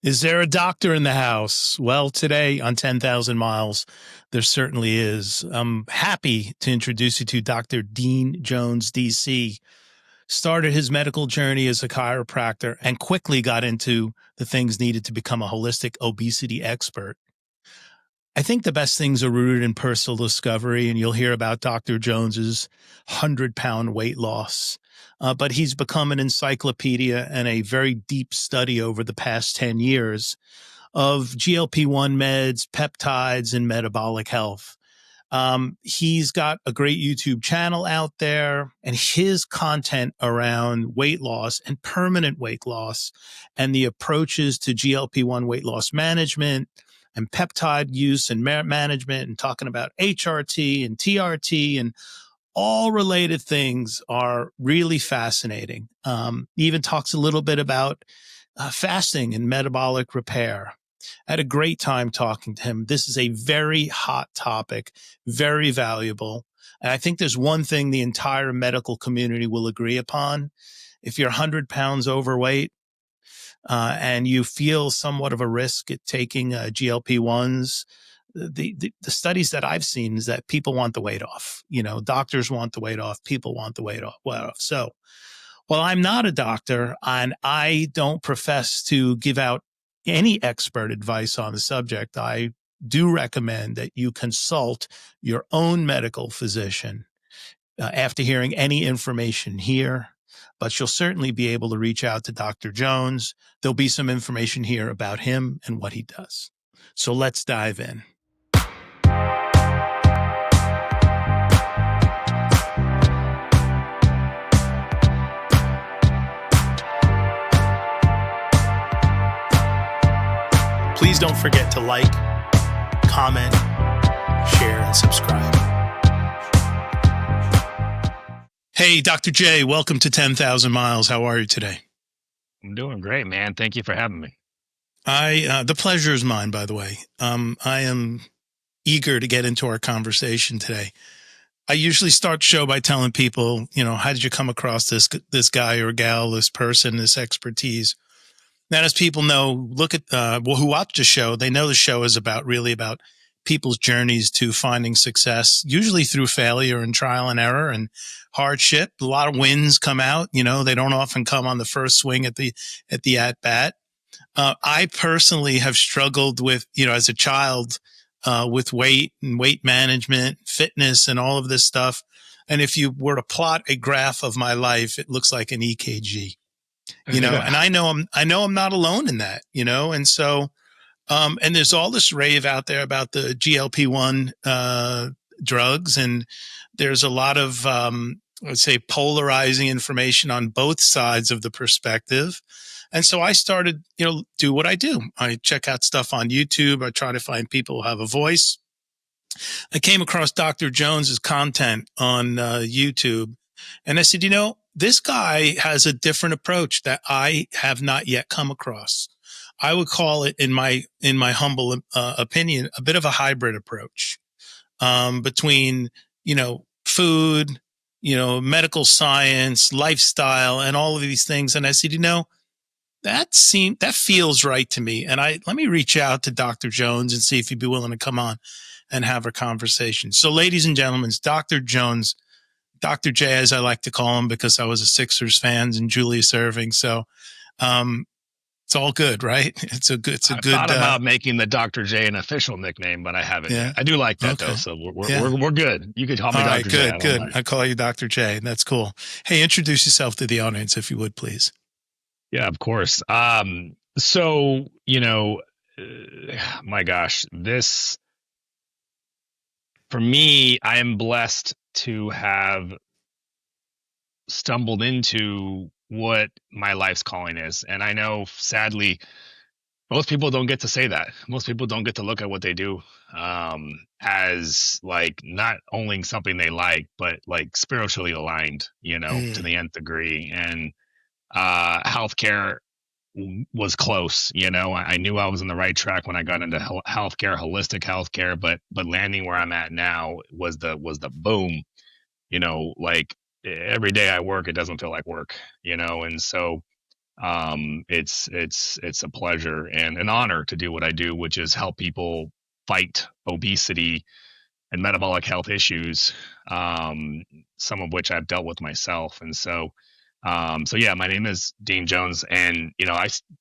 Is there a doctor in the house? Well, today on 10,000 Miles, there certainly is. I'm happy to introduce you to Dr. Dean Jones, DC. Started his medical journey as a chiropractor and quickly got into the things needed to become a holistic obesity expert. I think the best things are rooted in personal discovery, and you'll hear about Dr. Jones's 100-pound weight loss. But he's become an encyclopedia and a very deep study over the past 10 years of GLP1 meds, peptides, and metabolic health. He's got a great YouTube channel out there, and his content around weight loss and permanent weight loss and the approaches to GLP1 weight loss management and peptide use and management and talking about HRT and TRT and all related things are really fascinating. He even talks a little bit about fasting and metabolic repair. I had a great time talking to him. This is a very hot topic, very valuable. And I think there's one thing the entire medical community will agree upon. If you're 100 pounds overweight, and you feel somewhat of a risk at taking GLP-1s, the studies that I've seen is that people want the weight off. You know, doctors want the weight off. People want the weight off. So, while I'm not a doctor and I don't profess to give out any expert advice on the subject, I do recommend that you consult your own medical physician after hearing any information here. But you'll certainly be able to reach out to Dr. Jones. There'll be some information here about him and what he does. So let's dive in. Please don't forget to like, comment, share, and subscribe. Hey, Dr. J, welcome to 10,000 Miles. How are you today? I'm doing great, man. Thank you for having me. The pleasure is mine, by the way. I am eager to get into our conversation today. I usually start the show by telling people, you know, how did you come across this guy or gal, this person, this expertise? Now, as people know, look at who watch the show, they know the show is really about people's journeys to finding success, usually through failure and trial and error and hardship. A lot of wins come out. You know, they don't often come on the first swing at the at bat. I personally have struggled with, you know, as a child, with weight and weight management, fitness, and all of this stuff. And if you were to plot a graph of my life, it looks like an EKG. You know, and I know I'm not alone in that, you know, and so, and there's all this rave out there about the GLP-1 drugs, and there's a lot of, let's say, polarizing information on both sides of the perspective. And so I started, you know, do what I do. I check out stuff on YouTube. I try to find people who have a voice. I came across Dr. Jones's content on YouTube, and I said, you know, this guy has a different approach that I have not yet come across. I would call it, in my humble opinion, a bit of a hybrid approach between, you know, food, you know, medical science, lifestyle, and all of these things. And I said, you know, that feels right to me. And let me reach out to Dr. Jones and see if he'd be willing to come on and have a conversation. So, ladies and gentlemen, it's Dr. Jones. Dr. J, as I like to call him, because I was a Sixers fan and Julius Erving. So, it's all good, right? It's a good. I thought about making the Dr. J an official nickname, but I haven't. Yeah. I do like that though. So we're good. You could call me Dr. J. All right, good. I call you Dr. J. That's cool. Hey, introduce yourself to the audience, if you would, please. Yeah, of course. So, you know, my gosh, for me, I am blessed to have stumbled into what my life's calling is. And I know, sadly, most people don't get to say that. Most people don't get to look at what they do as like not only something they like, but like spiritually aligned, you know, to the nth degree. And healthcare was close, you know. I knew I was on the right track when I got into healthcare, holistic healthcare, but landing where I'm at now was the boom, you know. Like every day I work, it doesn't feel like work, you know. And so It's a pleasure and an honor to do what I do, which is help people fight obesity and metabolic health issues, some of which I've dealt with myself. And so yeah, my name is Dean Jones, and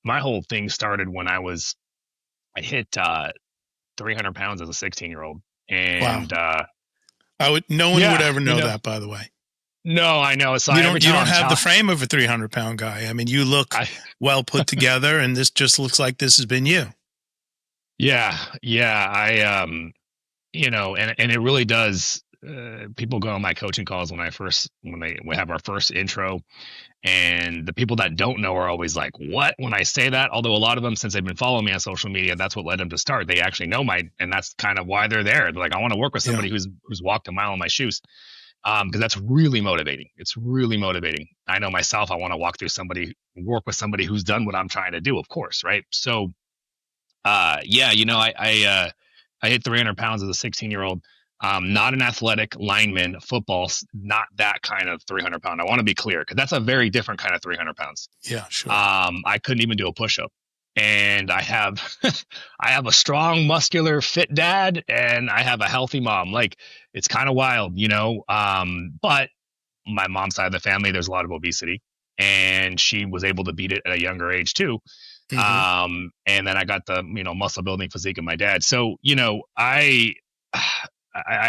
my whole thing started when I hit 300 pounds as a 16-year-old, Wow. and No one would yeah, ever know that, by the way. no, I know. So You every don't time have the frame of a 300-pound guy. I mean, you look well put together, and this just looks like this has been you. Yeah, I and it really does. People go on my coaching calls when we have our first intro, and the people that don't know are always like, "What?" When I say that, although a lot of them, since they've been following me on social media, that's what led them to start. They actually know and that's kind of why they're there. They're like, "I want to work with somebody who's walked a mile in my shoes." Because that's really motivating. It's really motivating. I know myself, I want to work with somebody who's done what I'm trying to do, of course, right? So, yeah, I hit 300 pounds as a 16-year-old. Not an athletic lineman, football, not that kind of 300 pound. I want to be clear, because that's a very different kind of 300 pounds. Yeah, sure. I couldn't even do a push-up. And I have I have a strong, muscular, fit dad, and I have a healthy mom. Like, it's kind of wild, but my mom's side of the family, there's a lot of obesity, and she was able to beat it at a younger age too. And then I got the muscle building physique of my dad. So I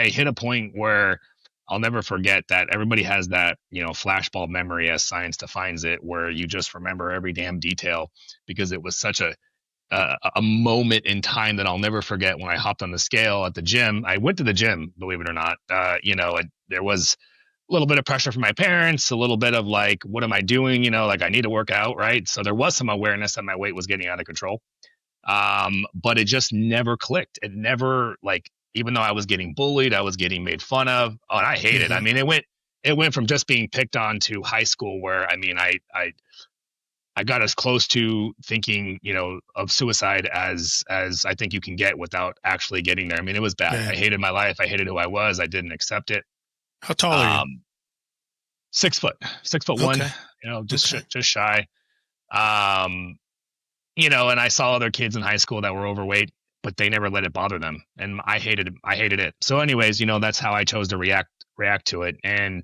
hit a point where I'll never forget that everybody has that, flashbulb memory, as science defines it, where you just remember every damn detail, because it was such a moment in time that I'll never forget. When I hopped on the scale at the gym, I went to the gym, believe it or not. There was a little bit of pressure from my parents, a little bit of like, what am I doing? Like, I need to work out, right? So there was some awareness that my weight was getting out of control. But it just never clicked. It never, like, even though I was getting bullied, I was getting made fun of. Oh, and I hated it. I mean, it went from just being picked on to high school, where, I mean, I got as close to thinking, of suicide as I think you can get without actually getting there. I mean, it was bad. Yeah. I hated my life. I hated who I was. I didn't accept it. How tall are you? 6 foot, 6'1", just shy. And I saw other kids in high school that were overweight, but they never let it bother them. And I hated it. So anyways, that's how I chose to react to it. And,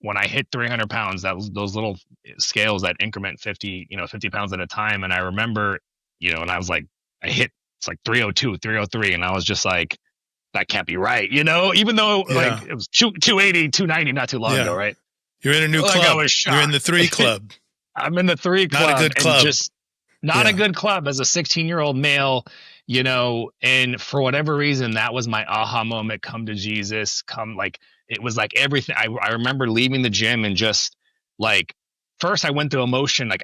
when I hit 300 pounds, those little scales that increment 50 pounds at a time. And I remember, and I was like, it's like 302, 303. And I was just like, that can't be right. Even though like it was 280, 290, not too long ago. Right. You're in a new club. You're in the 3 club. I'm in the 3 club. Not a good club. Not a good club as a 16-year-old male, and for whatever reason, that was my aha moment. Come to Jesus, it was like everything. I remember leaving the gym and just like, first I went through emotion, like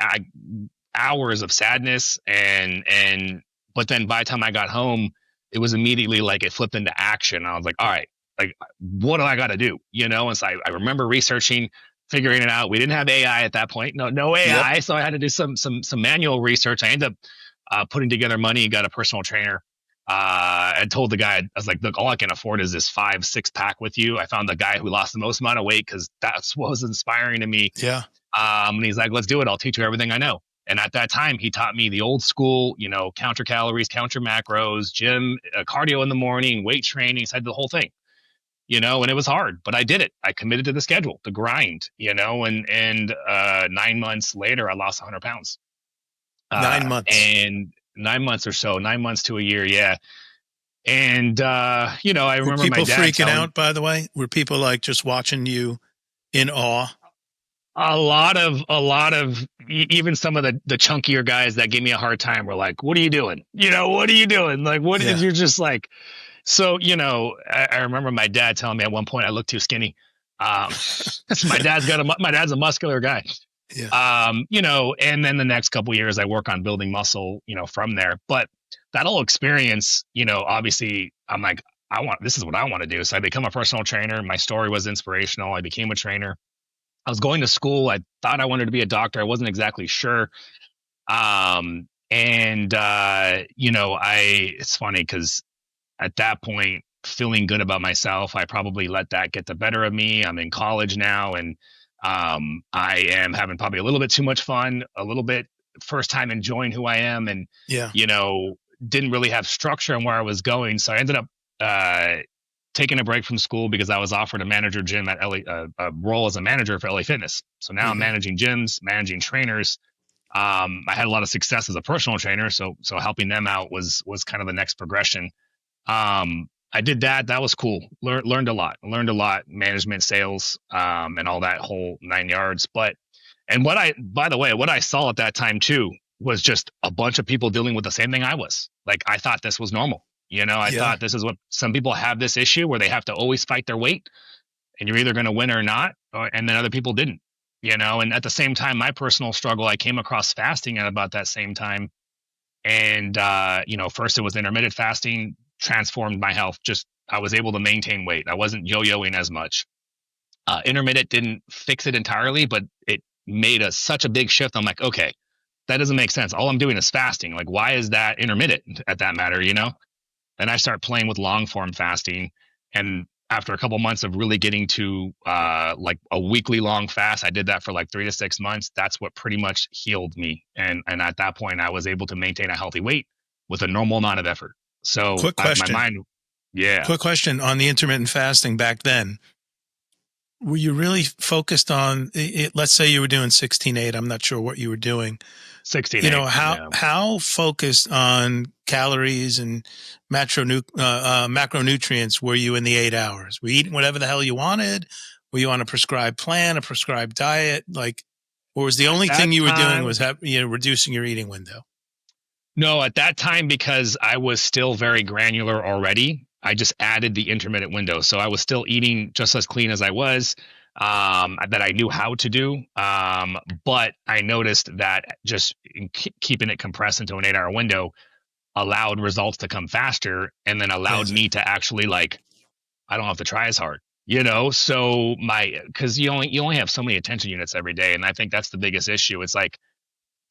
hours of sadness, but then by the time I got home, it was immediately like it flipped into action. I was like, all right, like, what do I got to do? And so I remember researching, figuring it out. We didn't have AI at that point. No AI. Yep. So I had to do some manual research. I ended up putting together money, got a personal trainer. I told the guy, I was like, look, all I can afford is this 5-6 pack with you. I found the guy who lost the most amount of weight, because that's what was inspiring to me. Yeah. And he's like, let's do it. I'll teach you everything I know. And at that time, he taught me the old school, counter calories, counter macros, gym, cardio in the morning, weight training, said the whole thing. And it was hard, but I did it. I committed to the schedule, the grind, and 9 months later, I lost 100 pounds. 9 months. And 9 months or so, 9 months to a year. Yeah. And, I remember my dad freaking out, by the way. Were people like just watching you in awe? A lot of even some of the chunkier guys that gave me a hard time were like, what are you doing? What are you doing? Like, what is, you're just like, so, I remember my dad telling me at one point I looked too skinny. My dad's a muscular guy. Yeah. And then the next couple of years I work on building muscle, from there. But that whole experience, obviously I'm like, this is what I want to do. So I become a personal trainer. My story was inspirational. I became a trainer. I was going to school. I thought I wanted to be a doctor. I wasn't exactly sure. It's funny because at that point, feeling good about myself, I probably let that get the better of me. I'm in college now, and I am having probably a little bit too much fun, a little bit first time enjoying who I am, and Yeah. you know, didn't really have structure on where I was going. So I ended up taking a break from school because I was offered a manager gym at LA, a role as a manager for LA Fitness. So now I'm Hmm. managing gyms, managing trainers. I had a lot of success as a personal trainer, so helping them out was kind of the next progression. I did that. That was cool. Learned a lot. Learned a lot. Management, sales, and all that whole 9 yards. But and what I, by the way, what I saw at that time too was just a bunch of people dealing with the same thing I was. Like I thought this was normal. You know, I Yeah. thought this is what some people have this issue where they have to always fight their weight, and you're either going to win or not, and then other people didn't. You know, and at the same time, my personal struggle, I came across fasting at about that same time, and you know, first it was intermittent fasting, transformed my health. Just I was able to maintain weight. I wasn't yo-yoing as much. Intermittent didn't fix it entirely, but it made such a big shift. I'm like, okay, that doesn't make sense. All I'm doing is fasting. Like, why is that intermittent at that matter? You know? Then I start playing with long form fasting, and after a couple months of really getting to like a weekly long fast, I did that for like 3 to 6 months. That's what pretty much healed me, and at that point, I was able to maintain a healthy weight with a normal amount of effort. So Quick my question. mind, yeah, Quick question on the intermittent fasting back then. Were you really focused on it? Let's say you were doing 16/8. I'm not sure what you were doing. 16/8. Yeah. How focused on calories and macronutrients were you in the 8 hours? Were you eating whatever the hell you wanted? Were you on a prescribed plan, a prescribed diet? Like, or was the At only that thing you were doing time, was reducing your eating window? no, at that time, because I was still very granular already, I just added the intermittent window. So I was still eating just as clean as I was, that I knew how to do. But I noticed that just keeping it compressed into an 8 hour window allowed results to come faster, and then allowed Amazing. me to actually like, I don't have to try as hard. You know, so because you only have so many attention units every day, and I think that's the biggest issue. It's like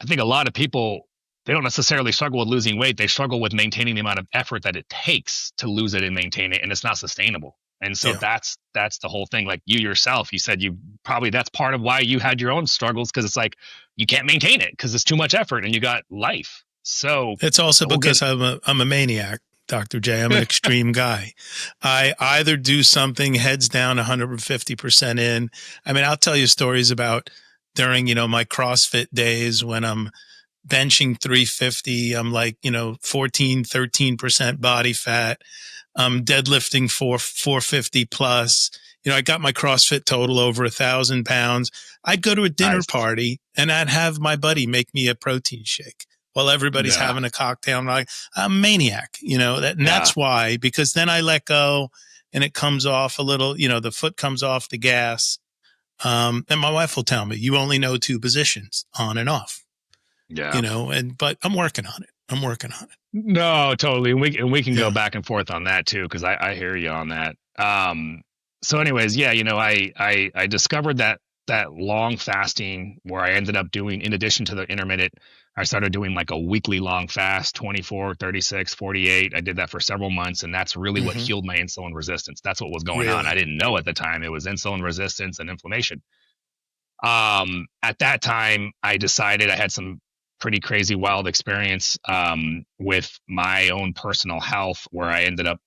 I think a lot of people, they don't necessarily struggle with losing weight. They struggle with maintaining the amount of effort that it takes to lose it and maintain it, and it's not sustainable. And so Yeah. that's the whole thing. Like you yourself, you said you probably that's part of why you had your own struggles, because it's like you can't maintain it because it's too much effort and you got life. So It's also we'll get because I'm a maniac, Dr. J. I'm an extreme guy. I either do something heads down 150% in. I mean, I'll tell you stories about during, my CrossFit days when I'm benching 350, I'm like, 14, 13% body fat. I'm deadlifting 450 plus. I got my CrossFit total over 1,000 pounds. I'd go to a dinner nice. party and I'd have my buddy make me a protein shake while everybody's Yeah. having a cocktail. I'm like, I'm a maniac, and Yeah. that's why, because then I let go and it comes off a little, the foot comes off the gas. And my wife will tell me, you only know two positions, on and off, Yeah. but I'm working on it. I'm working on it. No, totally. And we can go Yeah. back and forth on that too, because I hear you on that. So anyways, yeah, I discovered that long fasting where I ended up doing, in addition to the intermittent, I started doing like a weekly long fast, 24, 36, 48. I did that for several months, and that's really what Hmm. healed my insulin resistance. That's what was going on. I Really. didn't know at the time it was insulin resistance and inflammation. At that time, I decided I had some pretty crazy, wild experience with my own personal health, where I ended up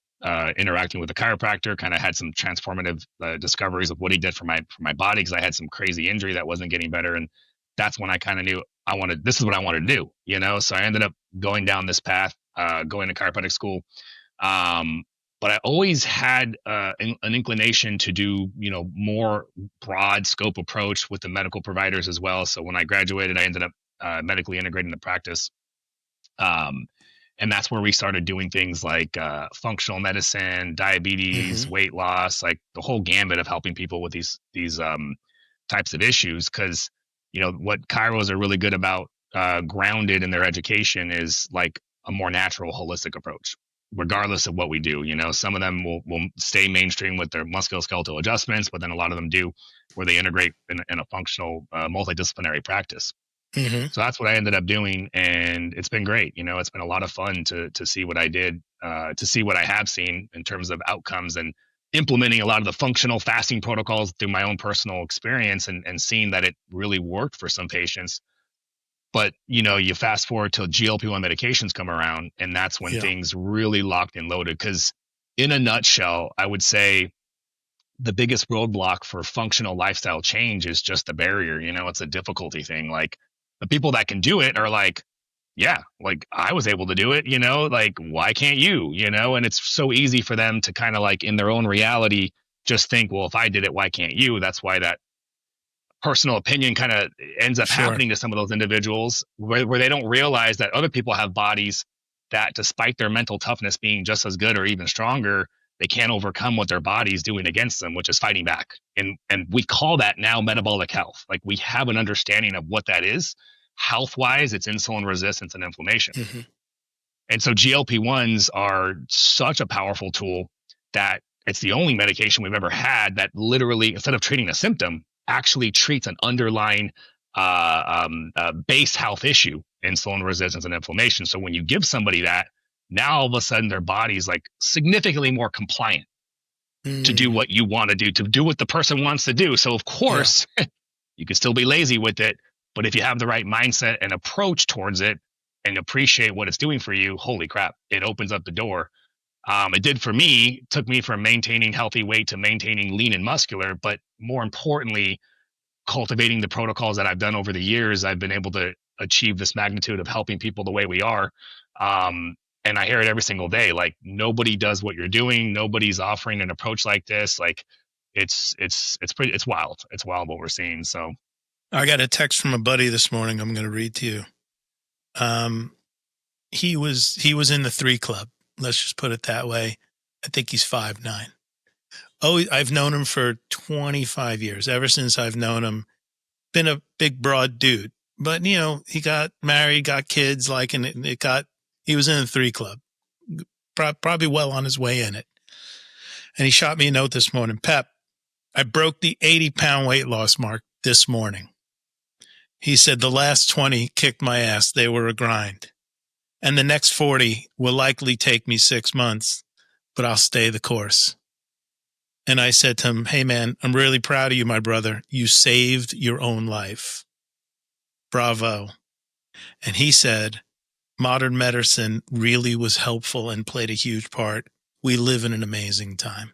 interacting with a chiropractor. Kind of had some transformative discoveries of what he did for my body, because I had some crazy injury that wasn't getting better, and that's when I kind of knew I wanted, this is what I wanted to do. So I ended up going down this path, going to chiropractic school. Um, but I always had an inclination to do, more broad scope approach with the medical providers as well. So when I graduated, I ended up medically integrating the practice. Um, and that's where we started doing things like functional medicine, diabetes, Hmm. weight loss, like the whole gambit of helping people with these types of issues. Because what chiros are really good about, grounded in their education, is like a more natural, holistic approach, regardless of what we do. Some of them will stay mainstream with their musculoskeletal adjustments, but then a lot of them do where they integrate in a functional, multidisciplinary practice. Hmm. So that's what I ended up doing, and it's been great. It's been a lot of fun to see what I did, to see what I have seen in terms of outcomes, and implementing a lot of the functional fasting protocols through my own personal experience and seeing that it really worked for some patients. But, you fast forward till GLP-1 medications come around, and that's when Yeah. things really locked and loaded. Because in a nutshell, I would say the biggest roadblock for functional lifestyle change is just the barrier. It's a difficulty thing. Like, the people that can do it are like, yeah, like I was able to do it, like why can't you, and it's so easy for them to kind of like in their own reality just think, well, if I did it, why can't you? That's why that personal opinion kind of ends up Sure. happening to some of those individuals where they don't realize that other people have bodies that, despite their mental toughness being just as good or even stronger, they can't overcome what their body's doing against them, which is fighting back. And we call that now metabolic health. Like, we have an understanding of what that is. Health wise, it's insulin resistance and inflammation. Hmm. And so GLP-1s are such a powerful tool that it's the only medication we've ever had that literally, instead of treating a symptom, actually treats an underlying base health issue, insulin resistance and inflammation. So when you give somebody that, now all of a sudden their body's like significantly more compliant to do Mm. what you want to do what the person wants to do. So of Yeah. course, you can still be lazy with it, but if you have the right mindset and approach towards it and appreciate what it's doing for you, holy crap, it opens up the door. It did for me, took me from maintaining healthy weight to maintaining lean and muscular, but more importantly, cultivating the protocols that I've done over the years, I've been able to achieve this magnitude of helping people the way we are. Um, and I hear it every single day. Like, nobody does what you're doing. Nobody's offering an approach like this. Like, it's wild. It's wild what we're seeing. So I got a text from a buddy this morning. I'm going to read to you. Um, he was in the 3 Club. Let's just put it that way. I think he's 5'9". Oh, I've known him for 25 years. Ever since I've known him, been a big, broad dude. But he got married, got kids, and he was in the 3 Club, probably well on his way in it. And he shot me a note this morning. Pep, I broke the 80-pound weight loss mark this morning. He said the last 20 kicked my ass. They were a grind. And the next 40 will likely take me 6 months, but I'll stay the course. And I said to him, hey, man, I'm really proud of you, my brother. You saved your own life. Bravo. And he said, modern medicine really was helpful and played a huge part. We live in an amazing time.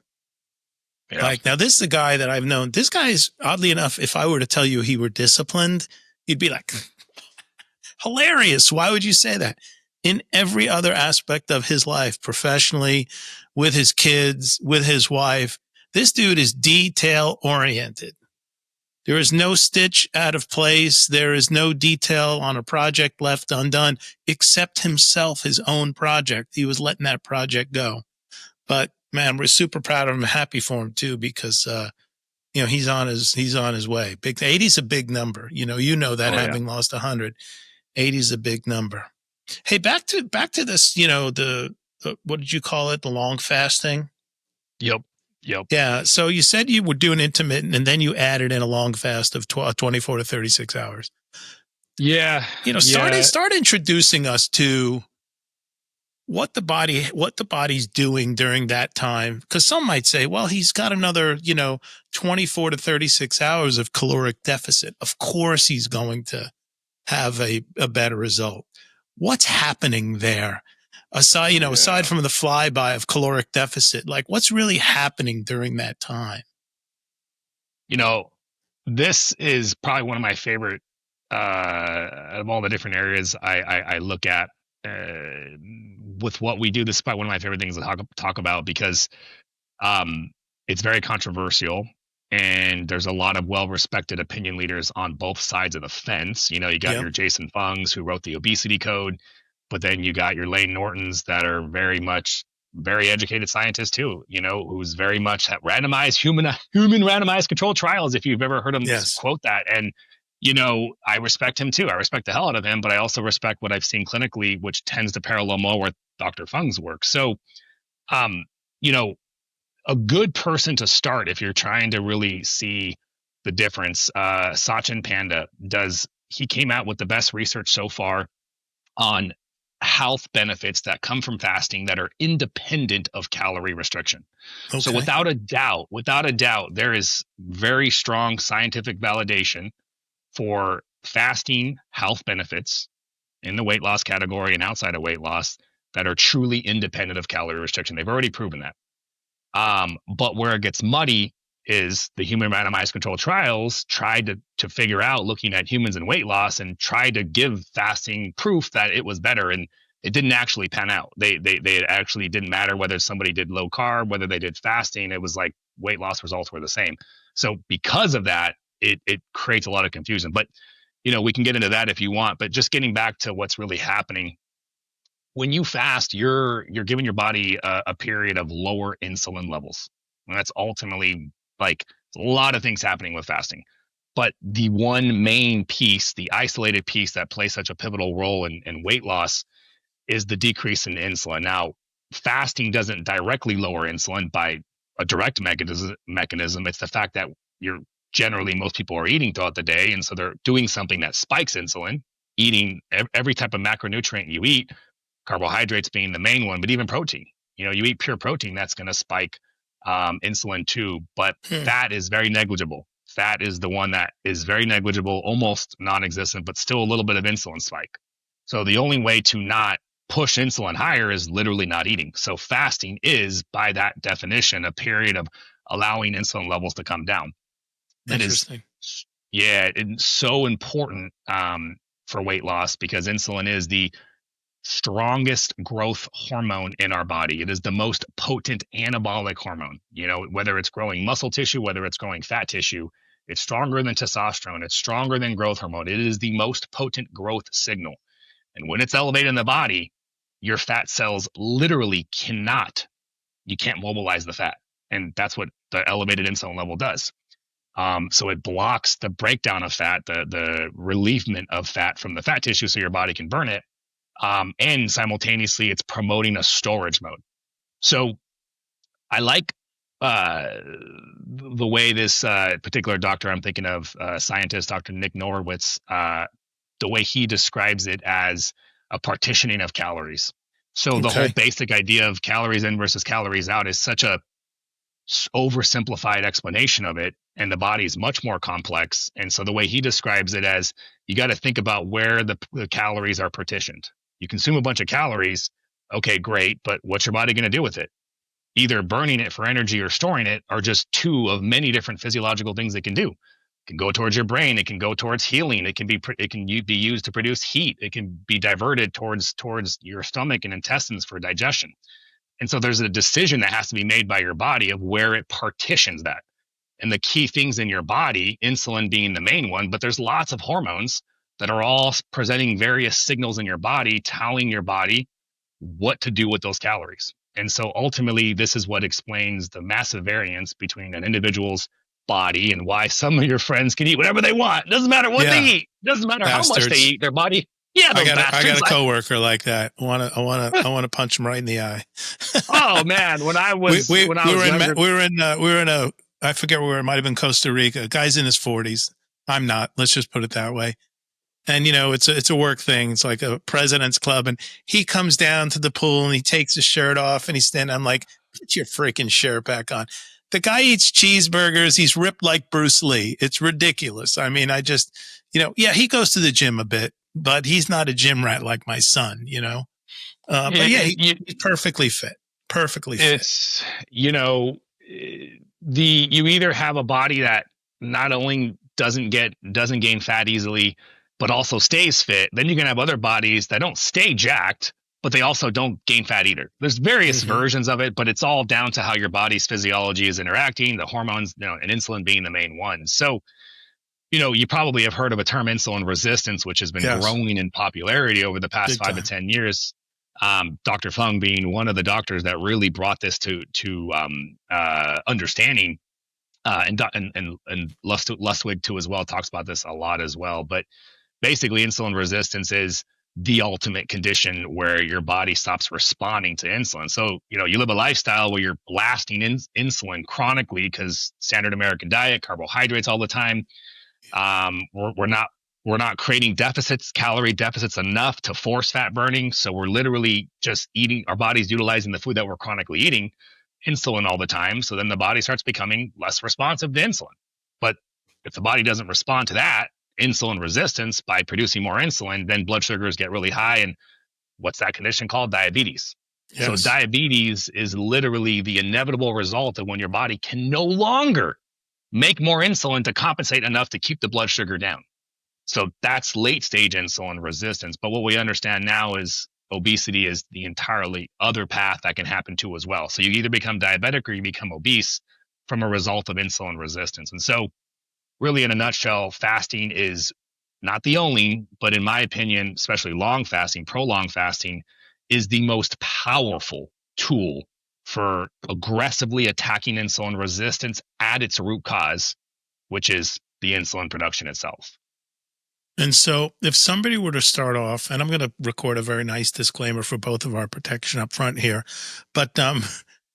yeah, Like, now this is a guy that I've known. This guy is, oddly enough, if I were to tell you he were disciplined, you'd be like, hilarious. Why would you say that? In every other aspect of his life, professionally, with his kids, with his wife, this dude is detail oriented. There is no stitch out of place. There is no detail on a project left undone, except himself, his own project. He was letting that project go. But man, we're super proud of him, happy for him too, because he's on his way. Big 80 is a big number. That, oh yeah, having lost 100, 80 is a big number. Hey, back to this. The what did you call it? The long fasting. yep, yep, Yeah. So you said you were doing intermittent, and then you added in a long fast of 24 to 36 hours. yeah, yeah. Start introducing us to what the body's doing during that time. Because some might say, well, he's got another, 24 to 36 hours of caloric deficit. Of course, he's going to have a better result. What's happening there? Aside from the flyby of caloric deficit, like what's really happening during that time? This is probably one of my favorite of all the different areas I look at with what we do. This is probably one of my favorite things to talk about because it's very controversial. And there's a lot of well-respected opinion leaders on both sides of the fence. You got Yeah. your Jason Fungs, who wrote the obesity code, but then you got your Lane Nortons that are very educated scientists too, who's very much have randomized human randomized controlled trials. If you've ever heard him Yes. quote that. And, I respect him too. I respect the hell out of him, but I also respect what I've seen clinically, which tends to parallel more with Dr. Fung's work. So, you know, a good person to start if you're trying to really see the difference. Sachin Panda he came out with the best research so far on health benefits that come from fasting that are independent of calorie restriction. So Okay. without a doubt, there is very strong scientific validation for fasting health benefits in the weight loss category and outside of weight loss that are truly independent of calorie restriction. They've already proven that. But where it gets muddy is the human randomized controlled trials tried to figure out, looking at humans and weight loss, and tried to give fasting proof that it was better, and it didn't actually pan out. They actually didn't matter whether somebody did low carb, whether they did fasting. It was like weight loss results were the same. So because of that, it creates a lot of confusion. But we can get into that if you want. But just getting back to what's really happening when you fast, you're giving your body a period of lower insulin levels. And that's ultimately, like, a lot of things happening with fasting. But the one main piece, the isolated piece that plays such a pivotal role in weight loss is the decrease in insulin. Now, fasting doesn't directly lower insulin by a direct mechanism. It's the fact that most people are eating throughout the day. And so they're doing something that spikes insulin, eating every type of macronutrient you eat, carbohydrates being the main one, but even protein. You eat pure protein, that's going to spike insulin too. But fat is very negligible. Fat is the one that is very negligible, almost non-existent, but still a little bit of insulin spike. So the only way to not push insulin higher is literally not eating. So fasting is, by that definition, a period of allowing insulin levels to come down. That is, it's so important for weight loss, because insulin is the strongest growth hormone in our body. It is the most potent anabolic hormone. Whether it's growing muscle tissue, whether it's growing fat tissue, it's stronger than testosterone. It's stronger than growth hormone. It is the most potent growth signal. And when it's elevated in the body, your fat cells literally you can't mobilize the fat. And that's what the elevated insulin level does. So it blocks the breakdown of fat, the relievement of fat from the fat tissue so your body can burn it. And simultaneously, it's promoting a storage mode. So I like the way this particular doctor, I'm thinking of, scientist, Dr. Nick Norwitz, the way he describes it as a partitioning of calories. So the whole basic idea of calories in versus calories out is such a oversimplified explanation of it, and the body is much more complex. And so the way he describes it as, you got to think about where the calories are partitioned. You consume a bunch of calories, okay, great, but what's your body going to do with it? Either burning it for energy or storing it are just two of many different physiological things it can do. It can go towards your brain. It can go towards healing. It can be used to produce heat. It can be diverted towards your stomach and intestines for digestion. And so there's a decision that has to be made by your body of where it partitions that. And the key things in your body, insulin being the main one, but there's lots of hormones that are all presenting various signals in your body, telling your body what to do with those calories. And so ultimately, this is what explains the massive variance between an individual's body and why some of your friends can eat whatever they want. Doesn't matter what they eat. Doesn't matter how much they eat. Their body. Yeah, I got a coworker like that. I want to punch him right in the eye. Oh man, when I was we were in I forget where, it might have been Costa Rica. A guy's in his 40s. I'm not. Let's just put it that way. And it's a work thing. It's like a president's club, and he comes down to the pool and he takes his shirt off and he's standing. I'm like, put your freaking shirt back on. The guy eats cheeseburgers. He's ripped like Bruce Lee. It's ridiculous. I mean, I just, he goes to the gym a bit, but he's not a gym rat like my son, but yeah, he's perfectly fit. Perfectly fit. It's, you either have a body that not only doesn't gain fat easily, but also stays fit. Then you can have other bodies that don't stay jacked, but they also don't gain fat either. There's various versions of it, but it's all down to how your body's physiology is interacting, the hormones, and insulin being the main one. So, you probably have heard of a term, insulin resistance, which has been growing in popularity over the past 5 to 10 years. Dr. Fung being one of the doctors that really brought this to understanding, and Lustig too as well talks about this a lot as well. But basically, insulin resistance is the ultimate condition where your body stops responding to insulin. So, you live a lifestyle where you're blasting insulin chronically because standard American diet, carbohydrates all the time. We're We're not creating deficits, calorie deficits enough to force fat burning. So we're literally just eating, our body's utilizing the food that we're chronically eating, insulin all the time. So then the body starts becoming less responsive to insulin. But if the body doesn't respond to that insulin resistance by producing more insulin, then blood sugars get really high. And what's that condition called? Diabetes. So Yes. diabetes is literally the inevitable result of when your body can no longer make more insulin to compensate enough to keep the blood sugar down. So that's late stage insulin resistance. But what we understand now is obesity is the entirely other path that can happen too as well. So you either become diabetic or you become obese from a result of insulin resistance. And so really in a nutshell, fasting is not the only, but in my opinion, especially long fasting, prolonged fasting is the most powerful tool for aggressively attacking insulin resistance at its root cause, which is the insulin production itself. And so if somebody were to start off, and I'm going to record a very nice disclaimer for both of our protection up front here, but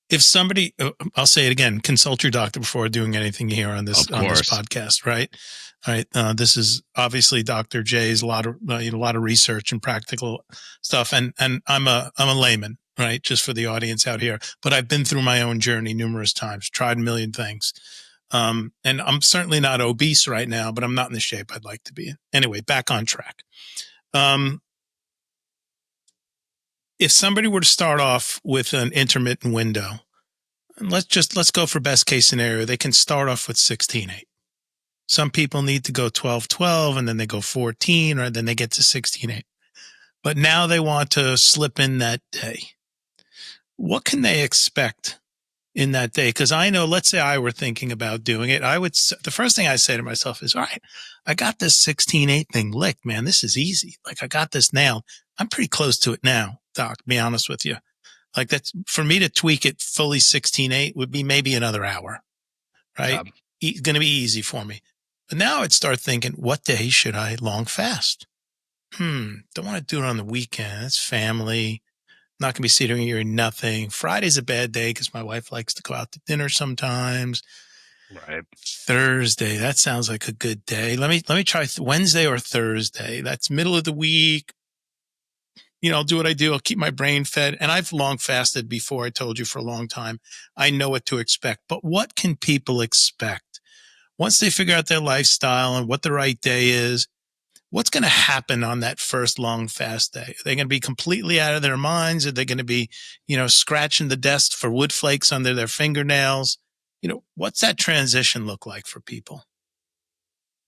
if somebody, I'll say it again, consult your doctor before doing anything here on this podcast, right? All right. This is obviously Dr. J's a lot of research and practical stuff, and I'm a layman, right? Just for the audience out here, but I've been through my own journey numerous times, tried a million things. And I'm certainly not obese right now, but I'm not in the shape I'd like to be in. Anyway, back on track. If somebody were to start off with an intermittent window, and let's go for best case scenario, they can start off with 16-8. Some people need to go 12-12 and then they go 14, or then they get to 16-8. But now they want to slip in that day. What can they expect in that day? Because I know, let's say I were thinking about doing it, the first thing I say to myself is, all right, I got this 16-8 thing licked, man. This is easy. Like I got this nailed. I'm pretty close to it now, Doc, to be honest with you. Like that's for me to tweak it fully 16-8 would be maybe another hour, right? Going to be easy for me. But now I'd start thinking, what day should I long fast? Don't want to do it on the weekend. It's family. Not going to be sitting here and nothing. Friday's a bad day because my wife likes to go out to dinner sometimes. Right. Thursday, that sounds like a good day. Let me try Wednesday or Thursday. That's middle of the week. I'll do what I do. I'll keep my brain fed. And I've long fasted before. I told you for a long time. I know what to expect. But what can people expect once they figure out their lifestyle and what the right day is? What's going to happen on that first long fast day? Are they going to be completely out of their minds? Are they going to be, scratching the desk for wood flakes under their fingernails? What's that transition look like for people?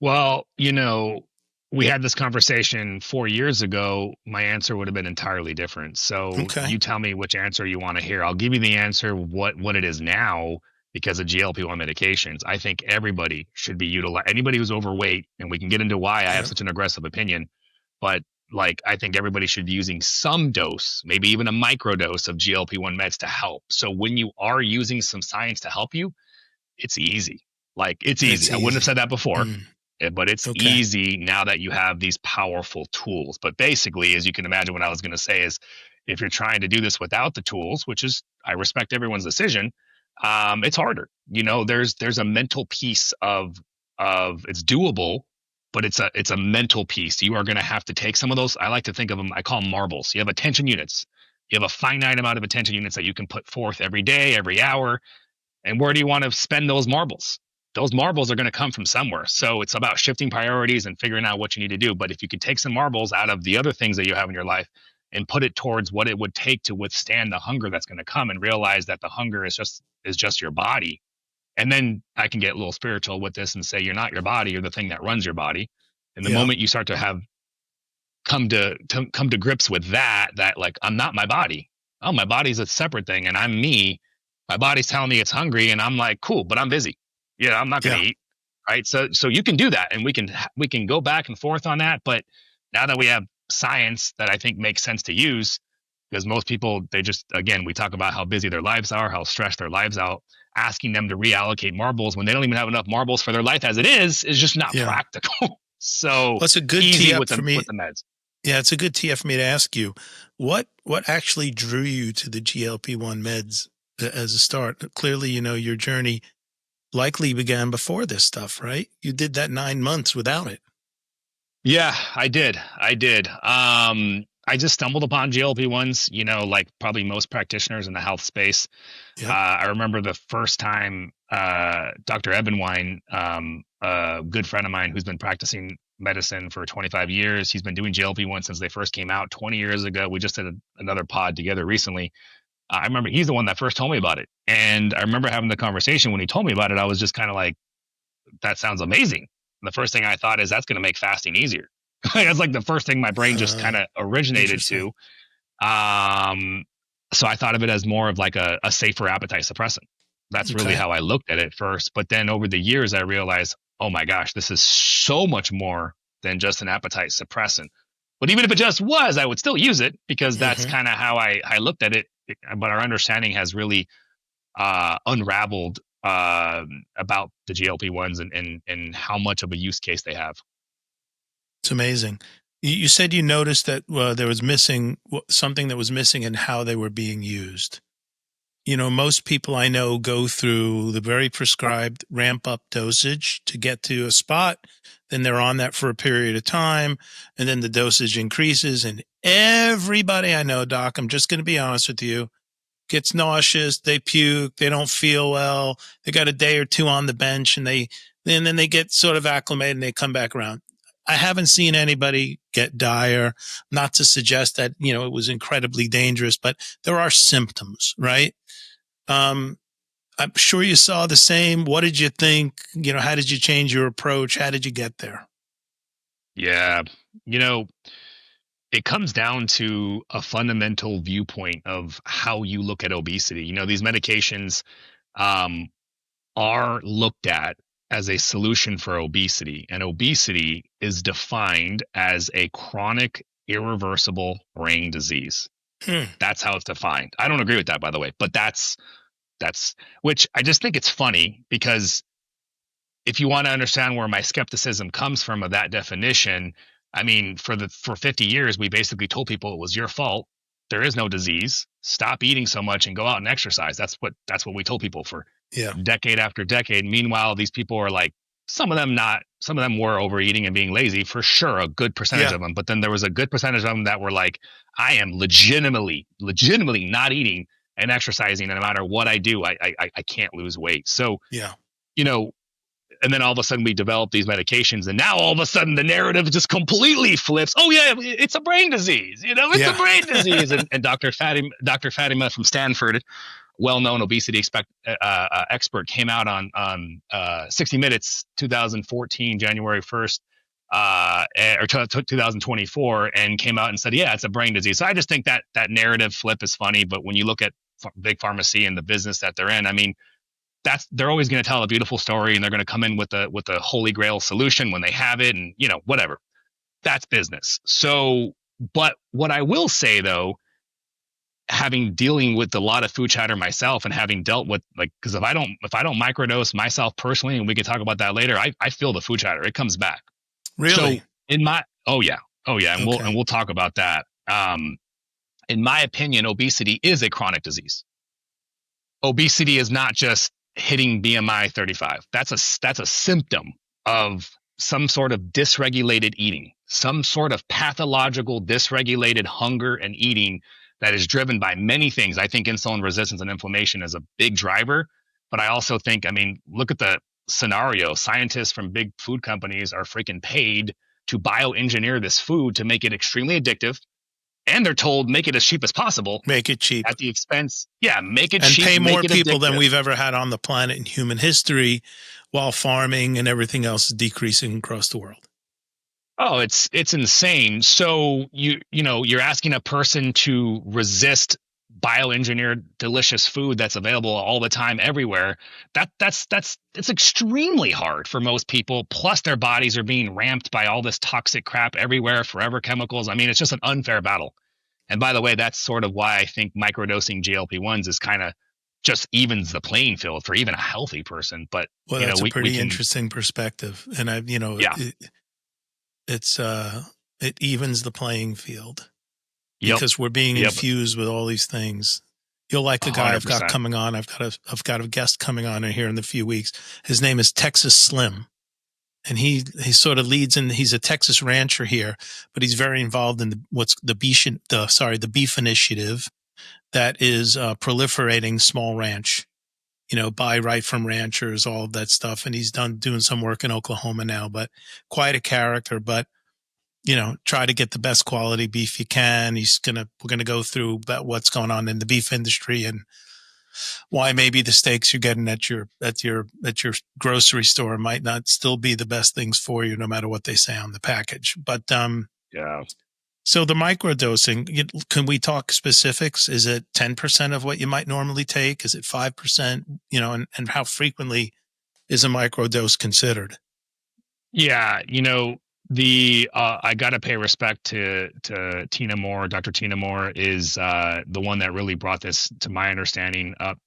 Well, we had this conversation 4 years ago. My answer would have been entirely different. So You tell me which answer you want to hear. I'll give you the answer, what it is now because of GLP-1 medications. I think everybody should be utilized. Anybody who's overweight, and we can get into why I have such an aggressive opinion, but I think everybody should be using some dose, maybe even a micro dose of GLP-1 meds to help. So when you are using some science to help you, it's easy. It's easy. I wouldn't have said that before. But it's easy now that you have these powerful tools. But basically, as you can imagine, what I was going to say is if you're trying to do this without the tools, which is, I respect everyone's decision, it's harder. There's a mental piece of it's doable, but it's a mental piece. You are going to have to take some of those. I like to think of them, I call them marbles. You have attention units. You have a finite amount of attention units that you can put forth every day, every hour. And where do you want to spend those marbles? Those marbles are going to come from somewhere. So it's about shifting priorities and figuring out what you need to do. But if you could take some marbles out of the other things that you have in your life and put it towards what it would take to withstand the hunger that's going to come, and realize that the hunger is just your body. And then I can get a little spiritual with this and say, you're not your body, you're the thing that runs your body. And the moment you start to have come to grips with that I'm not my body. Oh, my body's a separate thing and I'm me. My body's telling me it's hungry and I'm like, cool, but I'm busy. Yeah, I'm not going to eat. Right. So you can do that, and we can go back and forth on that. But now that we have science that I think makes sense to use, because most people, again, we talk about how busy their lives are, how stressed their lives out, asking them to reallocate marbles when they don't even have enough marbles for their life as it is just not practical. So it's a good easy tee up with for me. With the meds. Yeah, it's a good tee up for me to ask you, what actually drew you to the GLP-1 meds as a start? Clearly, your journey likely began before this stuff, right? You did that 9 months without it. Yeah, I did. I did. I just stumbled upon GLP-1s, like probably most practitioners in the health space. Yep. I remember the first time Dr. Ebenwein, a good friend of mine who's been practicing medicine for 25 years, he's been doing GLP-1 since they first came out 20 years ago. We just did another pod together recently. I remember he's the one that first told me about it. And I remember having the conversation when he told me about it. I was just kind of like, that sounds amazing. And the first thing I thought is that's going to make fasting easier. That's like the first thing my brain just kind of originated Interesting. to. Um, so I thought of it as more of like a safer appetite suppressant. That's really Okay. how I looked at it first. But then over the years, I realized, oh my gosh, this is so much more than just an appetite suppressant. But even if it just was, I would still use it because that's Hmm. kind of how I looked at it. But our understanding has really unraveled about the GLP-1s and how much of a use case they have. It's amazing. You said you noticed that there was missing something that was missing in how they were being used. Most people I know go through the very prescribed ramp up dosage to get to a spot. Then they're on that for a period of time. And then the dosage increases. And everybody I know, Doc, I'm just going to be honest with you, gets nauseous. They puke. They don't feel well. They got a day or two on the bench and then they get sort of acclimated and they come back around. I haven't seen anybody get dire, not to suggest that, it was incredibly dangerous, but there are symptoms, right? Um, I'm sure you saw the same. What did you think? How did you change your approach? How did you get there? Yeah. You know, it comes down to a fundamental viewpoint of how you look at obesity. These medications um, are looked at as a solution for obesity, and obesity is defined as a chronic, irreversible brain disease. Hmm. That's how it's defined. I don't agree with that, by the way, but that's which I just think it's funny because if you want to understand where my skepticism comes from of that definition, I mean, for 50 years, we basically told people it was your fault. There is no disease. Stop eating so much and go out and exercise. That's what we told people for Yeah. decade after decade. Meanwhile, these people are like, some of them not, some of them were overeating and being lazy for sure, a good percentage Yeah. of them. But then there was a good percentage of them that were like, I am legitimately not eating and exercising. And no matter what I do, I can't lose weight. So, Yeah. you know, and then all of a sudden we develop these medications, and now all of a sudden the narrative just completely flips. Oh yeah, it's a brain disease. It's a Yeah. brain disease. And Dr. Fatima from Stanford, well-known obesity expert, came out on 60 Minutes, 2014, January 1st, or 2024, and came out and said, yeah, it's a brain disease. So I just think that narrative flip is funny. But when you look at big pharmacy and the business that they're in, I mean, they're always going to tell a beautiful story, and they're going to come in with a holy grail solution when they have it, and whatever. That's business. So, but what I will say though, having dealing with a lot of food chatter myself, and having dealt with, like, because if I don't microdose myself personally, and we can talk about that later, I feel the food chatter. It comes back. So Really? oh yeah, and we'll Okay. and we'll talk about that. In my opinion, obesity is a chronic disease. Obesity is not just hitting BMI 35. That's a symptom of some sort of dysregulated eating, some sort of pathological dysregulated hunger and eating that is driven by many things. I think insulin resistance and inflammation is a big driver, but I also think, I mean, look at the scenario. Scientists from big food companies are freaking paid to bioengineer this food to make it extremely addictive, and they're told make it as cheap as possible Make it cheap. at the expense. Yeah, make it And cheap, pay make more it people than addictive. we've ever had on the planet in human history while farming and everything else is decreasing across the world. Oh, it's insane. So you're asking a person to resist bioengineered delicious food that's available all the time everywhere. That's it's extremely hard for most people. Plus their bodies are being ramped by all this toxic crap everywhere, forever chemicals. I mean, it's just an unfair battle. And by the way, that's sort of why I think microdosing GLP-1s is kind of just evens the playing field for even a healthy person. But Well, that's a we pretty can, interesting perspective. And yeah, it's it evens the playing field yep, because we're being yep, infused with all these things. You'll like a guy I've got 100%. coming on. I've got a guest coming on in here in a few weeks. His name is Texas Slim. and he sort of leads in. He's a Texas rancher here, but he's very involved in the beef initiative that is proliferating small ranch. Buy right from ranchers, all of that stuff. And he's doing some work in Oklahoma now, but quite a character. But try to get the best quality beef you can. We're gonna go through about what's going on in the beef industry and why maybe the steaks you're getting at your grocery store might not still be the best things for you, no matter what they say on the package. But Yeah. so the microdosing, can we talk specifics? Is it 10% of what you might normally take? Is it 5%? And how frequently is a microdose considered? Yeah, I got to pay respect to Tina Moore. Dr. Tina Moore is the one that really brought this, to my understanding, up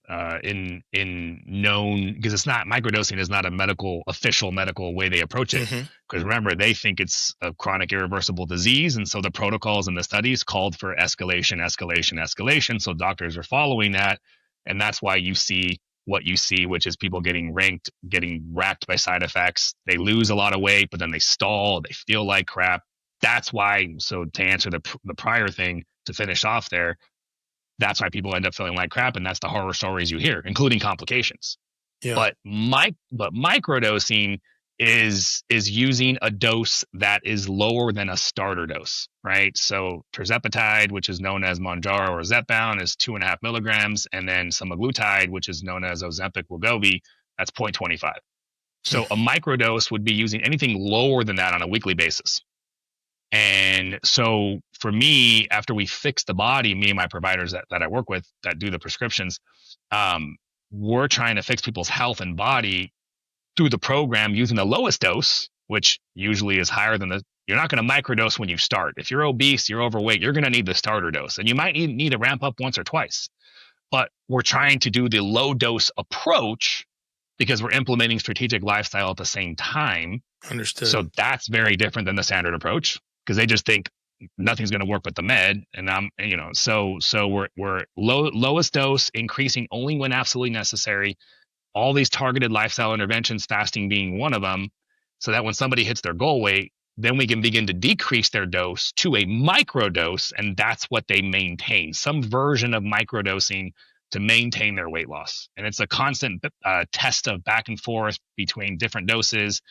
in known, because it's not, microdosing is not a official medical way they approach it. Mm-hmm. Because remember, they think it's a chronic irreversible disease, and so the protocols and the studies called for escalation, escalation, escalation. So doctors are following that, and that's why you see what you see, which is people getting racked by side effects. They lose a lot of weight, but then they stall, they feel like crap. That's why, so to answer the prior thing, to finish off there, that's why people end up feeling like crap, and that's the horror stories you hear, including complications. Yeah. But microdosing is using a dose that is lower than a starter dose, right? So tirzepatide, which is known as Mounjaro or Zepbound, is 2.5 milligrams, and then semaglutide, which is known as Ozempic, Wegovy, that's 0.25. So a microdose would be using anything lower than that on a weekly basis. And so for me, after we fix the body, me and my providers that I work with that do the prescriptions, we're trying to fix people's health and body through the program using the lowest dose, which usually is higher than you're not going to microdose when you start. If you're obese, you're overweight, you're going to need the starter dose, and you might need to ramp up once or twice. But we're trying to do the low dose approach because we're implementing strategic lifestyle at the same time. Understood. So that's very different than the standard approach, because they just think nothing's going to work but the med. And so we're lowest dose, increasing only when absolutely necessary. All these targeted lifestyle interventions, fasting being one of them, so that when somebody hits their goal weight, then we can begin to decrease their dose to a microdose, and that's what they maintain, some version of microdosing to maintain their weight loss. And it's a constant test of back and forth between different doses,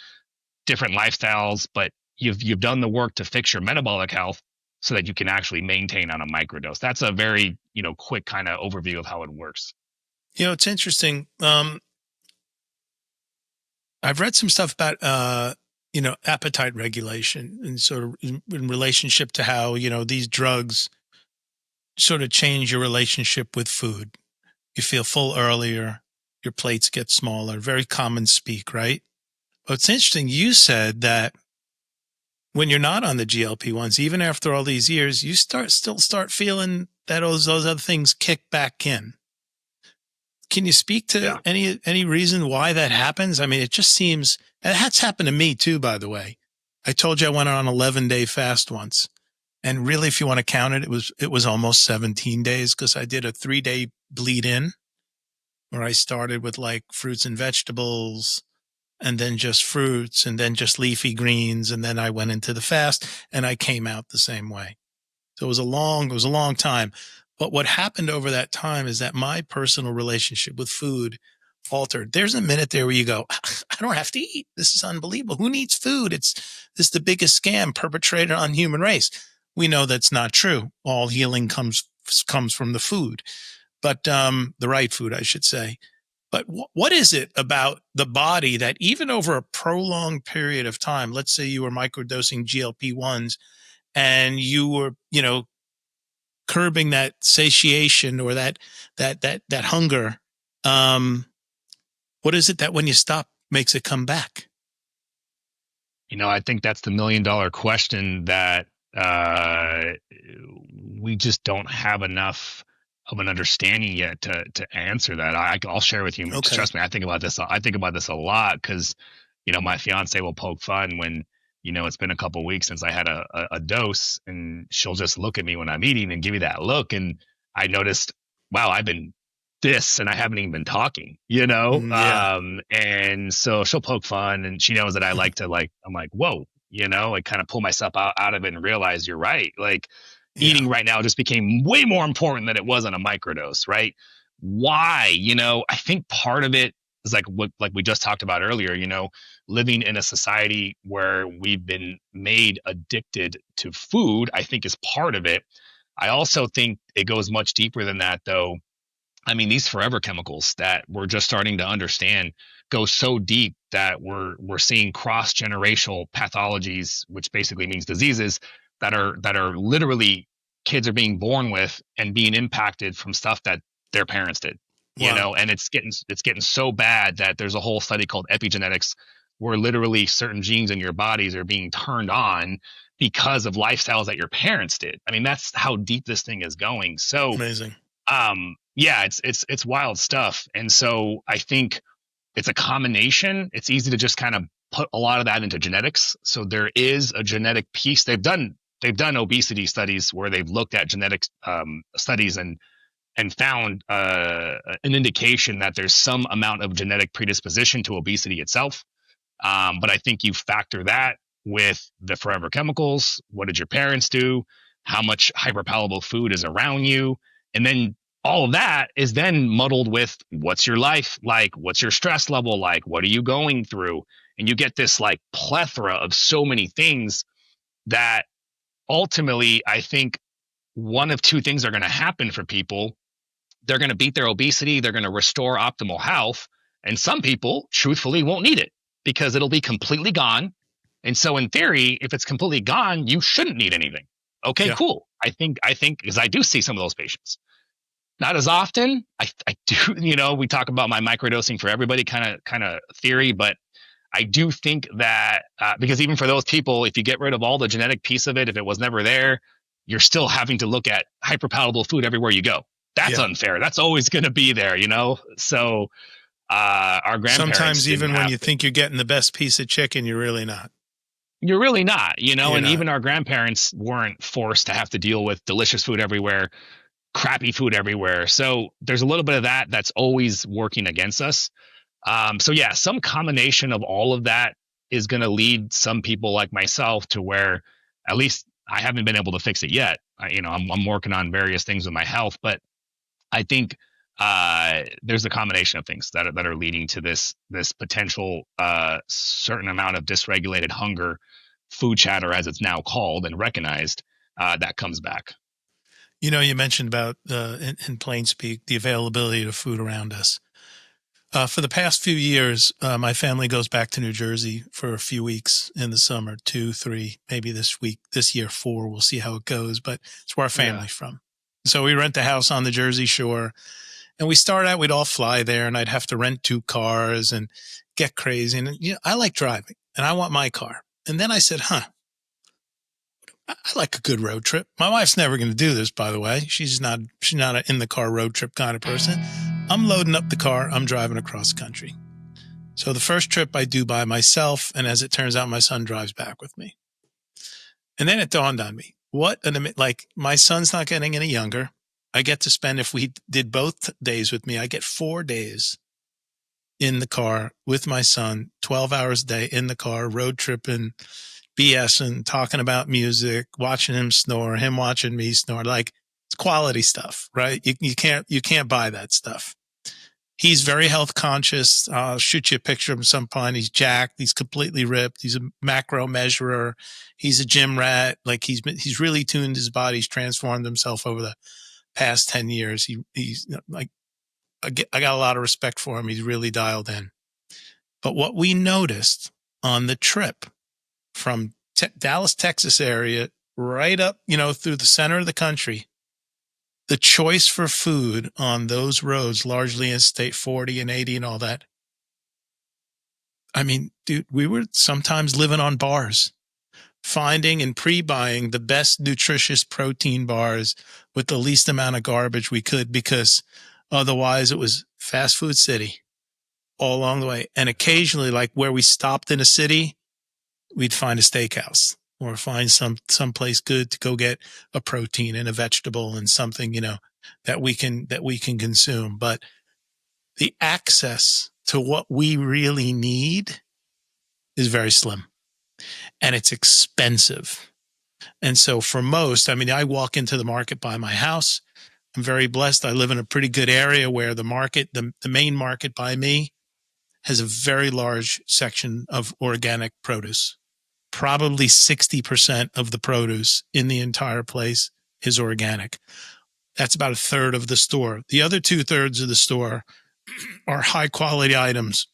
different lifestyles, but you've done the work to fix your metabolic health so that you can actually maintain on a microdose. That's a very quick kind of overview of how it works. It's interesting. I've read some stuff about appetite regulation and sort of in relationship to how these drugs sort of change your relationship with food. You feel full earlier, your plates get smaller. Very common speak, right? But it's interesting. You said that when you're not on the GLP-1s, even after all these years, you still start feeling that those other things kick back in. Can you speak to any reason why that happens? I mean, it just seems, and that's happened to me too, by the way. I told you I went on an 11-day fast once. And really, if you want to count it, it was almost 17 days, because I did a 3-day bleed in where I started with like fruits and vegetables and then just fruits and then just leafy greens. And then I went into the fast and I came out the same way. So it was a long time. But what happened over that time is that my personal relationship with food altered. There's a minute there where you go, I don't have to eat. This is unbelievable. Who needs food? This is the biggest scam perpetrated on human race. We know that's not true. All healing comes from the food, but the right food, I should say. But what is it about the body that even over a prolonged period of time, let's say you were microdosing GLP-1s and you were, curbing that satiation or that hunger, what is it that when you stop makes it come back? I think that's the $1 million question that we just don't have enough of an understanding yet to answer that. I'll share with you. Okay. Trust me, I think about this a lot because, my fiance will poke fun when, it's been a couple of weeks since I had a dose, and she'll just look at me when I'm eating and give me that look. And I noticed, wow, I've been this and I haven't even been talking, you know? Yeah. And so she'll poke fun and she knows that I like to like, I'm like, whoa, you know, like kind of pull myself out of it and realize you're right. Like Yeah. eating right now just became way more important than it was on a microdose, right? Why? You know, I think part of it is like what like we just talked about earlier, you know, living in a society where we've been made addicted to food, I think is part of it. I also think it goes much deeper than that though. I mean, these forever chemicals that we're just starting to understand go so deep that we're seeing cross generational pathologies, which basically means diseases that are literally kids are being born with and being impacted from stuff that their parents did. You Wow. know, and it's getting so bad that there's a whole study called epigenetics where literally certain genes in your bodies are being turned on because of lifestyles that your parents did. I mean, that's how deep this thing is going. So Amazing. yeah, it's wild stuff. And so I think it's a combination. It's easy to just kind of put a lot of that into genetics. So there is a genetic piece. They've done obesity studies where they've looked at genetic studies and found an indication that there's some amount of genetic predisposition to obesity itself. But I think you factor that with the forever chemicals. What did your parents do? How much hyperpalatable food is around you? And then all of that is then muddled with what's your life like? What's your stress level like? What are you going through? And you get this like plethora of so many things that ultimately, I think one of two things are going to happen for people. They're going to beat their obesity, they're going to restore optimal health. And some people, truthfully, won't need it because it'll be completely gone. And so, in theory, if it's completely gone, you shouldn't need anything. Okay, Yeah. cool. I think, because I do see some of those patients. Not as often. I do, we talk about my microdosing for everybody kind of theory, but I do think that because even for those people, if you get rid of all the genetic piece of it, if it was never there, you're still having to look at hyperpalatable food everywhere you go. That's Yeah. unfair. That's always going to be there, you know? So our grandparents Sometimes didn't even when have you to. think you're getting the best piece of chicken, you're really not. You're really not, You're and not. even our grandparents weren't forced to have to deal with delicious food everywhere, crappy food everywhere. So there's a little bit of that that's always working against us. So yeah, some combination of all of that is going to lead some people like myself to where at least I haven't been able to fix it yet. I'm working on various things with my health, but I think there's a combination of things that are leading to this potential certain amount of dysregulated hunger, food chatter as it's now called and recognized, that comes back. You mentioned about, in plain speak, the availability of food around us. For the past few years, my family goes back to New Jersey for a few weeks in the summer, 2, 3, maybe this year, 4. We'll see how it goes, but it's where our Yeah, family's from. So we rent a house on the Jersey Shore, and we start out, we'd all fly there, and I'd have to rent 2 cars and get crazy. And I like driving, and I want my car. And then I said, I like a good road trip. My wife's never going to do this, by the way. She's not an in the car road trip kind of person. I'm loading up the car. I'm driving across country. So the first trip I do by myself, and as it turns out, my son drives back with me. And then it dawned on me, like my son's not getting any younger. I get to spend, if we did both days with me, I get 4 days in the car with my son, 12 hours a day in the car, road tripping, BSing, talking about music, watching him snore, him watching me snore. Like, it's quality stuff, right? You can't buy that stuff. He's very health conscious. I'll shoot you a picture of him sometime. He's jacked. He's completely ripped. He's a macro measurer. He's a gym rat. Like, he's really tuned his body. He's transformed himself over the past 10 years. He's like, I got a lot of respect for him. He's really dialed in. But what we noticed on the trip from Dallas, Texas area, right up, through the center of the country, the choice for food on those roads, largely in state 40 and 80 and all that. I mean, dude, we were sometimes living on bars, finding and pre-buying the best nutritious protein bars with the least amount of garbage we could, because otherwise it was fast food city all along the way. And occasionally, like where we stopped in a city, we'd find a steakhouse or find some place good to go get a protein and a vegetable and something, that we can consume, but the access to what we really need is very slim, and it's expensive. And so for most, I mean, I walk into the market by my house. I'm very blessed. I live in a pretty good area where the market, the main market by me, has a very large section of organic produce. Probably 60% of the produce in the entire place is organic. That's about a third of the store. The other 2/3 of the store are high quality items.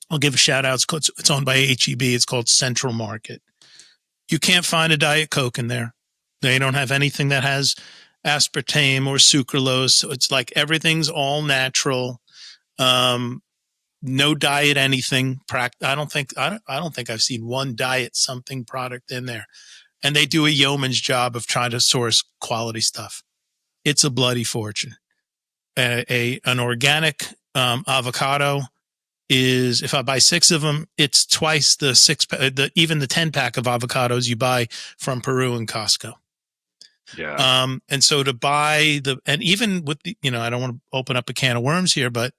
I'll give a shout out. It's owned by HEB. It's called Central Market. You can't find a Diet Coke in there. They don't have anything that has aspartame or sucralose. So it's like everything's all natural. No diet anything. I don't think I've seen one diet something product in there. And they do a yeoman's job of trying to source quality stuff. It's a bloody fortune. An organic avocado is, if I buy 6 of them, it's twice even the 10-pack of avocados you buy from Peru and Costco. Yeah. And so to buy and even with the, I don't want to open up a can of worms here, but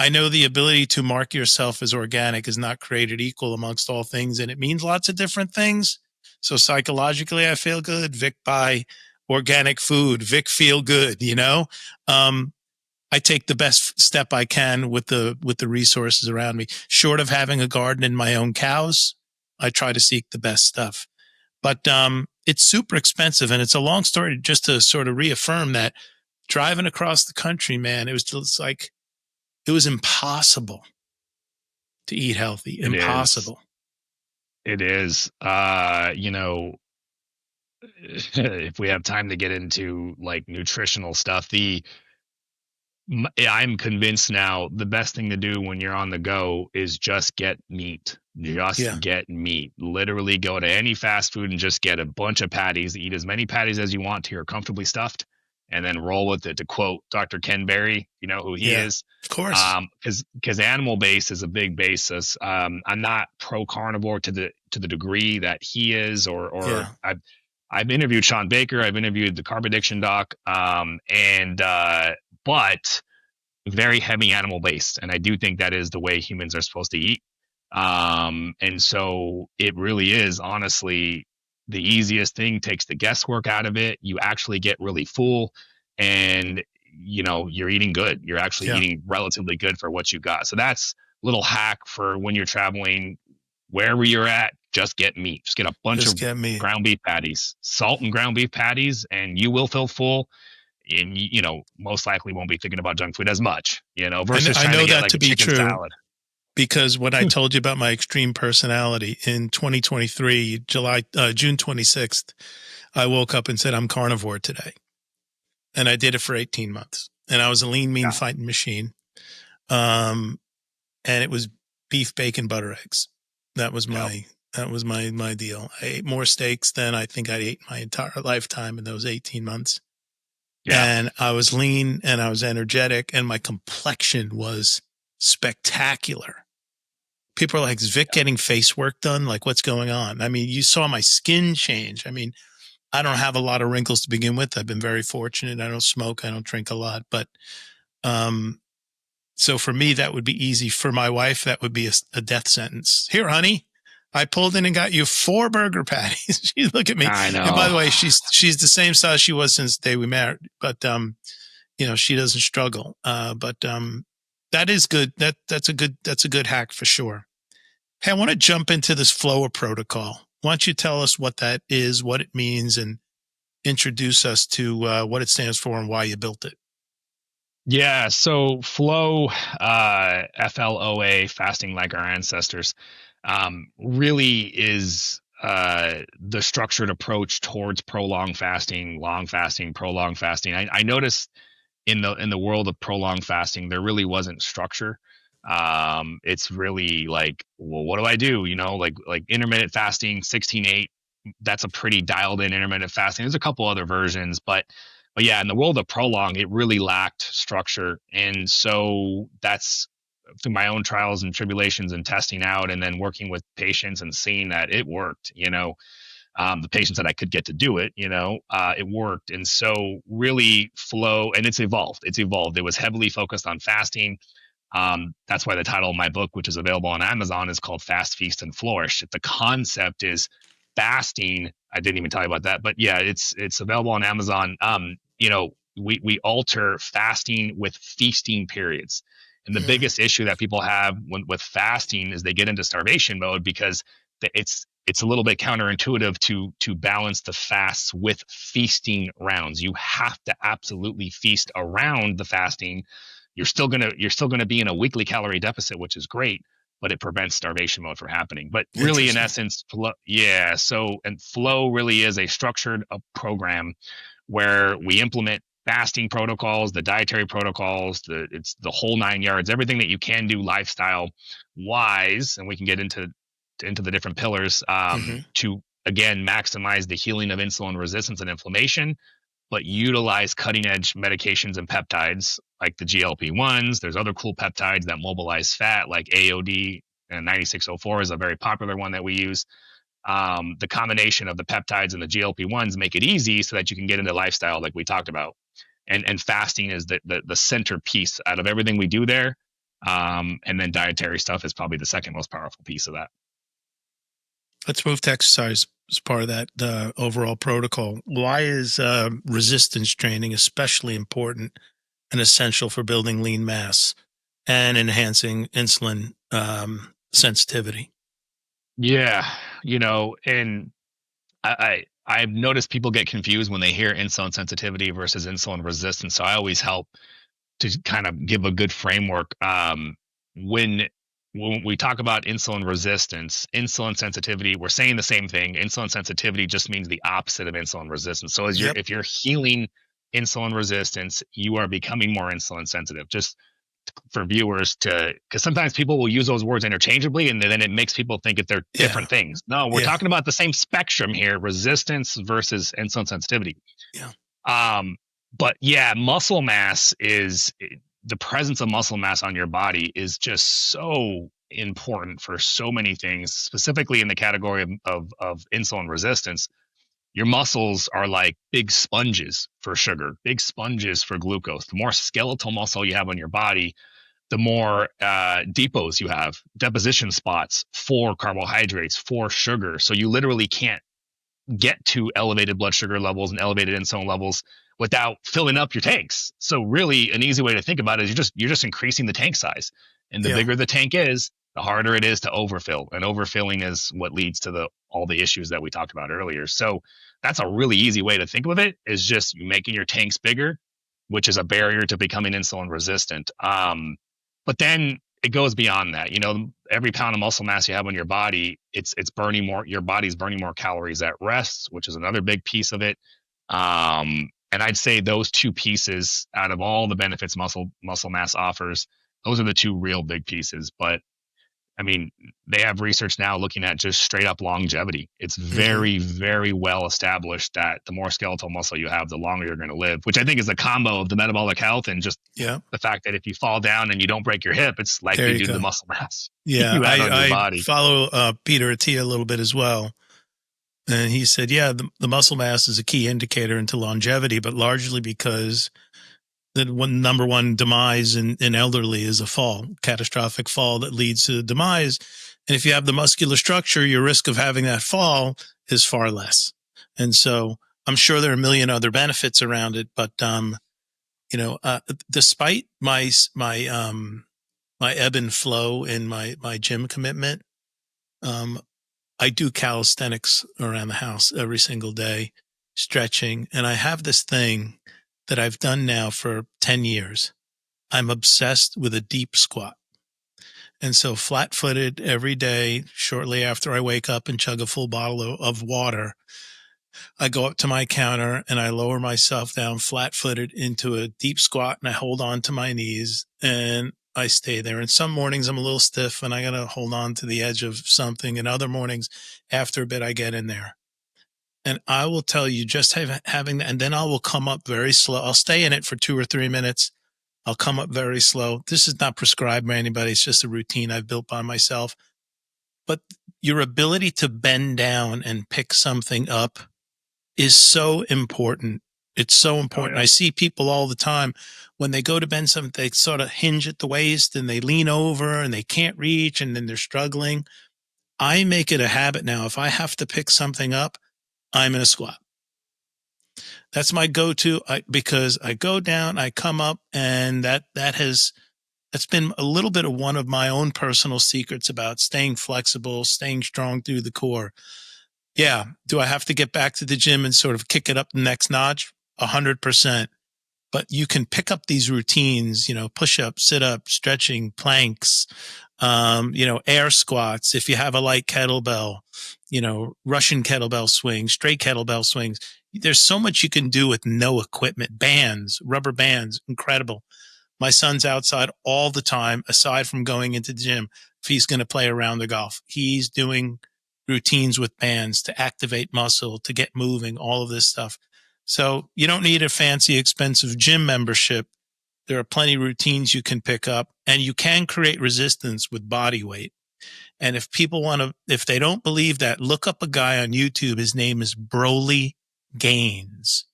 I know the ability to mark yourself as organic is not created equal amongst all things, and it means lots of different things. So psychologically, I feel good. Vic buy organic food. Vic feel good. I take the best step I can with the resources around me. Short of having a garden and my own cows, I try to seek the best stuff. But it's super expensive, and it's a long story just to sort of reaffirm that driving across the country, man, it was just like, it was impossible to eat healthy. Impossible. It is. If we have time to get into like nutritional stuff, I'm convinced now the best thing to do when you're on the go is just get meat. Get meat. Literally go to any fast food and just get a bunch of patties. Eat as many patties as you want till you're comfortably stuffed, and then roll with it. To quote Dr. Ken Berry, you know who he is. Of course. Because animal base is a big basis. I'm not pro carnivore to the degree that he is, or I've interviewed Sean Baker. I've interviewed the Carb Addiction doc, but very heavy animal based. And I do think that is the way humans are supposed to eat. And so it really is, honestly, the easiest thing. Takes the guesswork out of it. You actually get really full, and you're eating good. You're actually eating relatively good for what you got. So that's a little hack for when you're traveling, wherever you're at. Just get meat. Just get a bunch of ground beef patties, salt and ground beef patties, and you will feel full. And most likely won't be thinking about junk food as much. Versus I know that like to be true. Salad. Because when I told you about my extreme personality in 2023, June 26th, I woke up and said, I'm carnivore today. And I did it for 18 months. And I was a lean, mean fighting machine. And it was beef, bacon, butter, eggs. That was my deal. I ate more steaks than I think I ate my entire lifetime in those 18 months. Yeah. And I was lean and I was energetic, and my complexion was spectacular. People are like, is Vic getting face work done? Like, what's going on? I mean, you saw my skin change. I mean, I don't have a lot of wrinkles to begin with. I've been very fortunate. I don't smoke. I don't drink a lot. But so for me, that would be easy. For my wife, that would be a death sentence. Here, honey, I pulled in and got you 4 burger patties. She look at me. I know. And by the way, she's the same size she was since the day we married. But she doesn't struggle. But that is good. That's a good hack for sure. Hey, I want to jump into this FLOA protocol. Why don't you tell us what that is, what it means, and introduce us to what it stands for and why you built it? Yeah, so flow, FLOA, fasting like our ancestors, really is the structured approach towards prolonged fasting, long fasting, prolonged fasting. I noticed in the world of prolonged fasting, there really wasn't structure. It's really like, well, what do I do? Like intermittent fasting, 16/8. That's a pretty dialed in intermittent fasting. There's a couple other versions, but yeah, in the world of prolonged, it really lacked structure. And so that's through my own trials and tribulations and testing out, and then working with patients and seeing that it worked, the patients that I could get to do it, it worked. And so really flow, and it's evolved. It was heavily focused on fasting. That's why the title of my book, which is available on Amazon, is called Fast, Feast, and Flourish. The concept is fasting. I didn't even tell you about that, but yeah, it's available on Amazon. We alter fasting with feasting periods. And the biggest issue that people have with fasting is they get into starvation mode because it's a little bit counterintuitive to balance the fasts with feasting rounds. You have to absolutely feast around the fasting. You're still gonna be in a weekly calorie deficit, which is great, but it prevents starvation mode from happening. But really, in essence, flow really is a structured program where we implement fasting protocols, the dietary protocols, it's the whole 9 yards, everything that you can do lifestyle wise, and we can get into the different pillars to again maximize the healing of insulin resistance and inflammation, but utilize cutting edge medications and peptides like the GLP1s. There's other cool peptides that mobilize fat, like AOD, and 9604 is a very popular one that we use. The combination of the peptides and the GLP1s make it easy so that you can get into lifestyle like we talked about. And fasting is the centerpiece out of everything we do there. And then dietary stuff is probably the second most powerful piece of that. Let's move to exercise as part of that, the overall protocol. Why is resistance training especially important and essential for building lean mass and enhancing insulin sensitivity? Yeah, and I've noticed people get confused when they hear insulin sensitivity versus insulin resistance. So I always help to kind of give a good framework. When we talk about insulin resistance, insulin sensitivity, we're saying the same thing. Insulin sensitivity just means the opposite of insulin resistance. So if you're healing insulin resistance, you are becoming more insulin sensitive. Just for viewers because sometimes people will use those words interchangeably and then it makes people think that they're different things. No, we're talking about the same spectrum here, resistance versus insulin sensitivity. But yeah, muscle mass is the presence of muscle mass on your body is just so important for so many things, specifically in the category of insulin resistance. Your muscles are like big sponges for sugar, big sponges for glucose. The more skeletal muscle you have on your body, the more depots you have, deposition spots for carbohydrates, for sugar. So you literally can't get to elevated blood sugar levels and elevated insulin levels without filling up your tanks. So really an easy way to think about it is you're just increasing the tank size. And the bigger the tank is, the harder it is to overfill. And overfilling is what leads to all the issues that we talked about earlier. So that's a really easy way to think of it, is just making your tanks bigger, which is a barrier to becoming insulin resistant. But then it goes beyond that. Every pound of muscle mass you have on your body, it's burning more. Your body's burning more calories at rest, which is another big piece of it. And I'd say those two pieces, out of all the benefits muscle mass offers, those are the two real big pieces. But I mean, they have research now looking at just straight up longevity. It's very, very well established that the more skeletal muscle you have, the longer you're going to live, which I think is a combo of the metabolic health and just the fact that if you fall down and you don't break your hip, it's likely due to the muscle mass you have on your body. I follow Peter Attia a little bit as well. And he said, the muscle mass is a key indicator into longevity, but largely because the number one demise in elderly is a fall, catastrophic fall that leads to demise. And if you have the muscular structure, your risk of having that fall is far less. And so I'm sure there are a million other benefits around it, but, despite my ebb and flow in my gym commitment, I do calisthenics around the house every single day, stretching. And I have this thing that I've done now for 10 years. I'm obsessed with a deep squat. And so flat-footed every day, shortly after I wake up and chug a full bottle of water, I go up to my counter and I lower myself down flat-footed into a deep squat and I hold on to my knees and I stay there. And some mornings I'm a little stiff and I got to hold on to the edge of something. And other mornings, after a bit, I get in there. And I will tell you, just having that, and then I will come up very slow. I'll stay in it for 2 or 3 minutes. I'll come up very slow. This is not prescribed by anybody. It's just a routine I've built by myself. but your ability to bend down and pick something up is so important. It's so important. yeah. I see people all the time when they go to bend something, they sort of hinge at the waist and they lean over and they can't reach and then they're struggling. I make it a habit now. If I have to pick something up, I'm in a squat. That's my go-to because I go down, I come up, and that's been a little bit of one of my own personal secrets about staying flexible, staying strong through the core. Yeah. Do I have to get back to the gym and sort of kick it up the next notch? 100%. But you can pick up these routines, push up, sit up, stretching, planks, air squats. If you have a light kettlebell, Russian kettlebell swings, straight kettlebell swings. There's so much you can do with no equipment. Bands, rubber bands, incredible. My son's outside all the time, aside from going into the gym. If he's going to play around the golf, he's doing routines with bands to activate muscle, to get moving, all of this stuff. So you don't need a fancy, expensive gym membership. There are plenty of routines you can pick up, and you can create resistance with body weight. And if people if they don't believe that, look up a guy on YouTube. His name is Broly Gaines.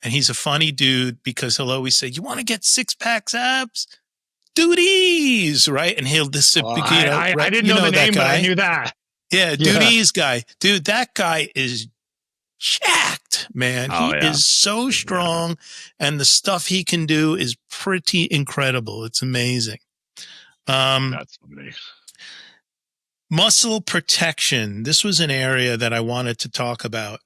And he's a funny dude because he'll always say, you want to get 6-pack abs? Do these, right? And he'll I didn't know the name, but I knew that. Yeah, do these guy. Dude, that guy is jacked, man. He is so strong, and the stuff he can do is pretty incredible. It's amazing. That's funny. Muscle protection. This was an area that I wanted to talk about.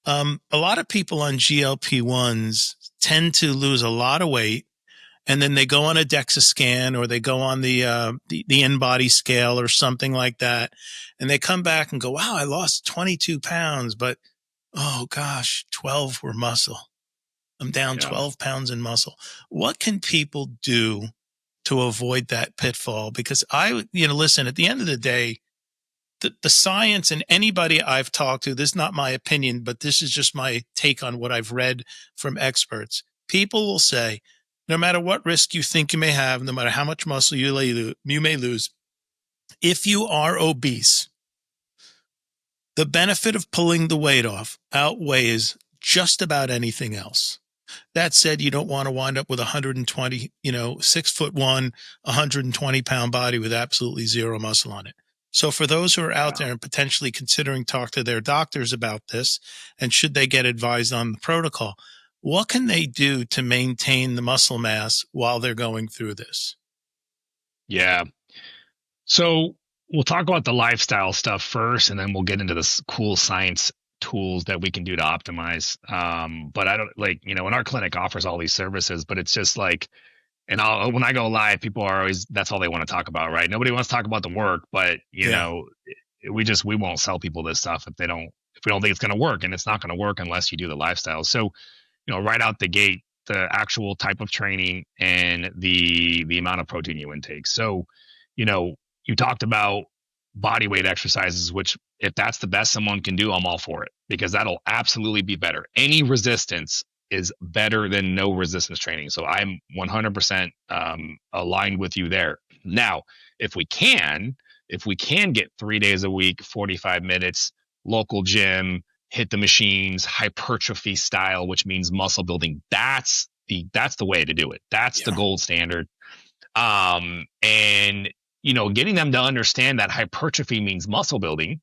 A lot of people on GLP1s tend to lose a lot of weight, and then they go on a DEXA scan or they go on the InBody scale or something like that, and they come back and go, wow, I lost 22 pounds, but oh gosh, 12 were muscle. I'm down 12 pounds in muscle. What can people do to avoid that pitfall? Because listen, at the end of the day, the science, and anybody I've talked to, this is not my opinion, but this is just my take on what I've read from experts. People will say, no matter what risk you think you may have, no matter how much muscle you may lose, if you are obese, the benefit of pulling the weight off outweighs just about anything else. That said, you don't want to wind up with 120, 6'1", 120-pound body with absolutely zero muscle on it. So for those who are out there and potentially considering talk to their doctors about this, and should they get advised on the protocol, what can they do to maintain the muscle mass while they're going through this? Yeah. So we'll talk about the lifestyle stuff first, and then we'll get into this cool science tools that we can do to optimize. But I don't and our clinic offers all these services, but it's just like, and when I go live, people are always, that's all they want to talk about, right? Nobody wants to talk about the work, but we won't sell people this stuff if we don't think it's going to work, and it's not going to work unless you do the lifestyle. So, right out the gate, the actual type of training and the amount of protein you intake. So, you talked about body weight exercises, which if that's the best someone can do, I'm all for it, because that'll absolutely be better. Any resistance is better than no resistance training. So I'm 100% aligned with you there. Now, if we can get 3 days a week, 45 minutes, local gym, hit the machines, hypertrophy style, which means muscle building, that's the way to do it. That's the gold standard. And getting them to understand that hypertrophy means muscle building,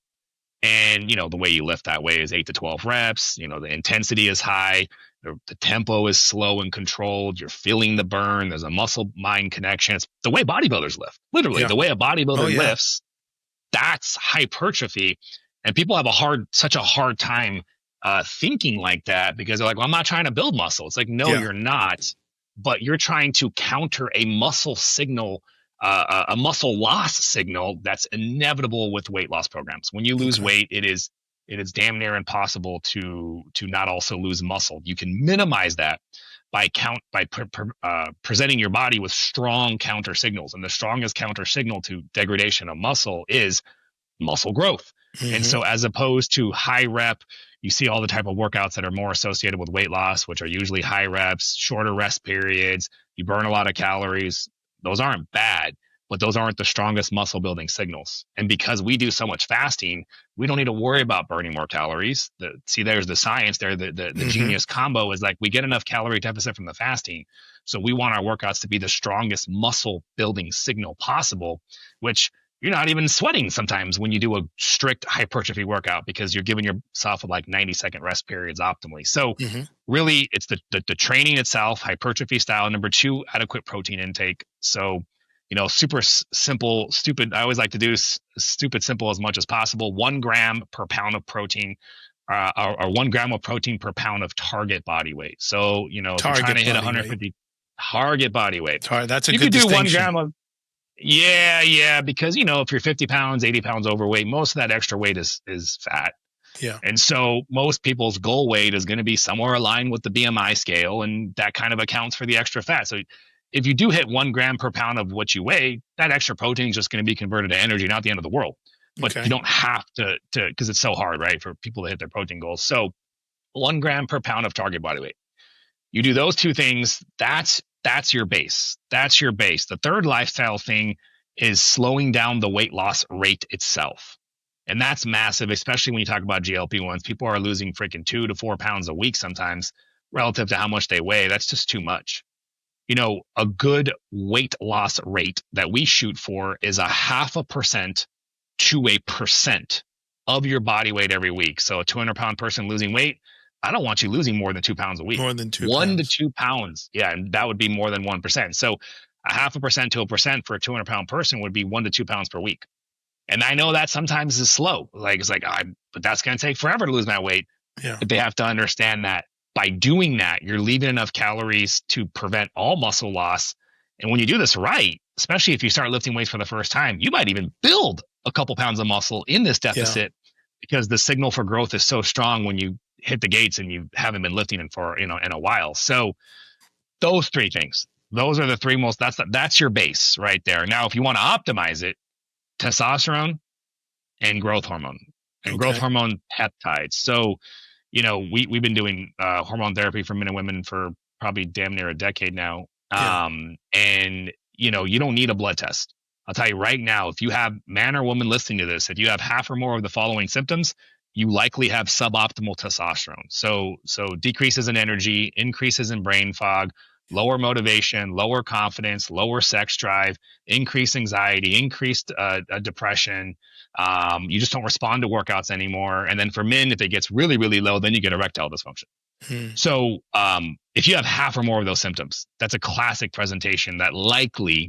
and the way you lift that way is 8 to 12 reps. The intensity is high, the tempo is slow and controlled. You're feeling the burn. There's a muscle mind connection. It's the way bodybuilders lift. Literally, the way a bodybuilder lifts, that's hypertrophy. And people have such a hard time thinking like that, because they're like, well, I'm not trying to build muscle. It's like, no, you're not, but you're trying to counter a muscle signal, a muscle loss signal that's inevitable with weight loss programs. When you lose weight, it is damn near impossible to not also lose muscle. You can minimize that by presenting your body with strong counter signals, and the strongest counter signal to degradation of muscle is muscle growth. Mm-hmm. And so, as opposed to high rep, you see all the type of workouts that are more associated with weight loss, which are usually high reps, shorter rest periods. You burn a lot of calories. Those aren't bad, but those aren't the strongest muscle building signals. And because we do so much fasting, we don't need to worry about burning more calories. There's the science there. The genius combo is like we get enough calorie deficit from the fasting. So we want our workouts to be the strongest muscle building signal possible, which you're not even sweating sometimes when you do a strict hypertrophy workout because you're giving yourself like 90-second rest periods optimally. So really it's the training itself, hypertrophy style. Number 2, adequate protein intake. So, super simple, stupid. I always like to do stupid simple as much as possible. 1 gram per pound of protein, or 1 gram of protein per pound of target body weight. So, if you're trying to hit 150 target body weight, that's a you good could do distinction. 1 gram of, yeah, because if you're 50 pounds, 80 pounds overweight, most of that extra weight is fat. Yeah. And so most people's goal weight is going to be somewhere aligned with the BMI scale, and that kind of accounts for the extra fat. So if you do hit 1 gram per pound of what you weigh, that extra protein is just going to be converted to energy, not the end of the world. But you don't have to because it's so hard, right, for people to hit their protein goals. So 1 gram per pound of target body weight. You do those 2 things, that's your base. That's your base. The third lifestyle thing is slowing down the weight loss rate itself. And that's massive, especially when you talk about GLP1s. People are losing freaking 2 to 4 pounds a week sometimes relative to how much they weigh. That's just too much. A good weight loss rate that we shoot for is 0.5% to 1% of your body weight every week. So a 200-pound person losing weight, I don't want you losing more than 2 pounds a week. More than 2 1 pounds. to 2 pounds. Yeah. And that would be more than 1%. So 0.5% to 1% for a 200-pound person would be 1 to 2 pounds per week. And I know that sometimes is slow. But that's going to take forever to lose my weight. Yeah. But they have to understand that by doing that, you're leaving enough calories to prevent all muscle loss. And when you do this right, especially if you start lifting weights for the first time, you might even build a couple pounds of muscle in this deficit because the signal for growth is so strong when you hit the gates and you haven't been lifting in a while. So those 3 things, those are the 3 most, that's your base right there. Now, if you want to optimize it, testosterone and growth hormone growth hormone peptides. So, we've been doing hormone therapy for men and women for probably damn near a decade now. And you don't need a blood test. I'll tell you right now, if you have man or woman listening to this, if you have half or more of the following symptoms, you likely have suboptimal testosterone. So decreases in energy, increases in brain fog, lower motivation, lower confidence, lower sex drive, increased anxiety, increased depression. You just don't respond to workouts anymore. And then for men, if it gets really, really low, then you get erectile dysfunction. So if you have half or more of those symptoms, that's a classic presentation that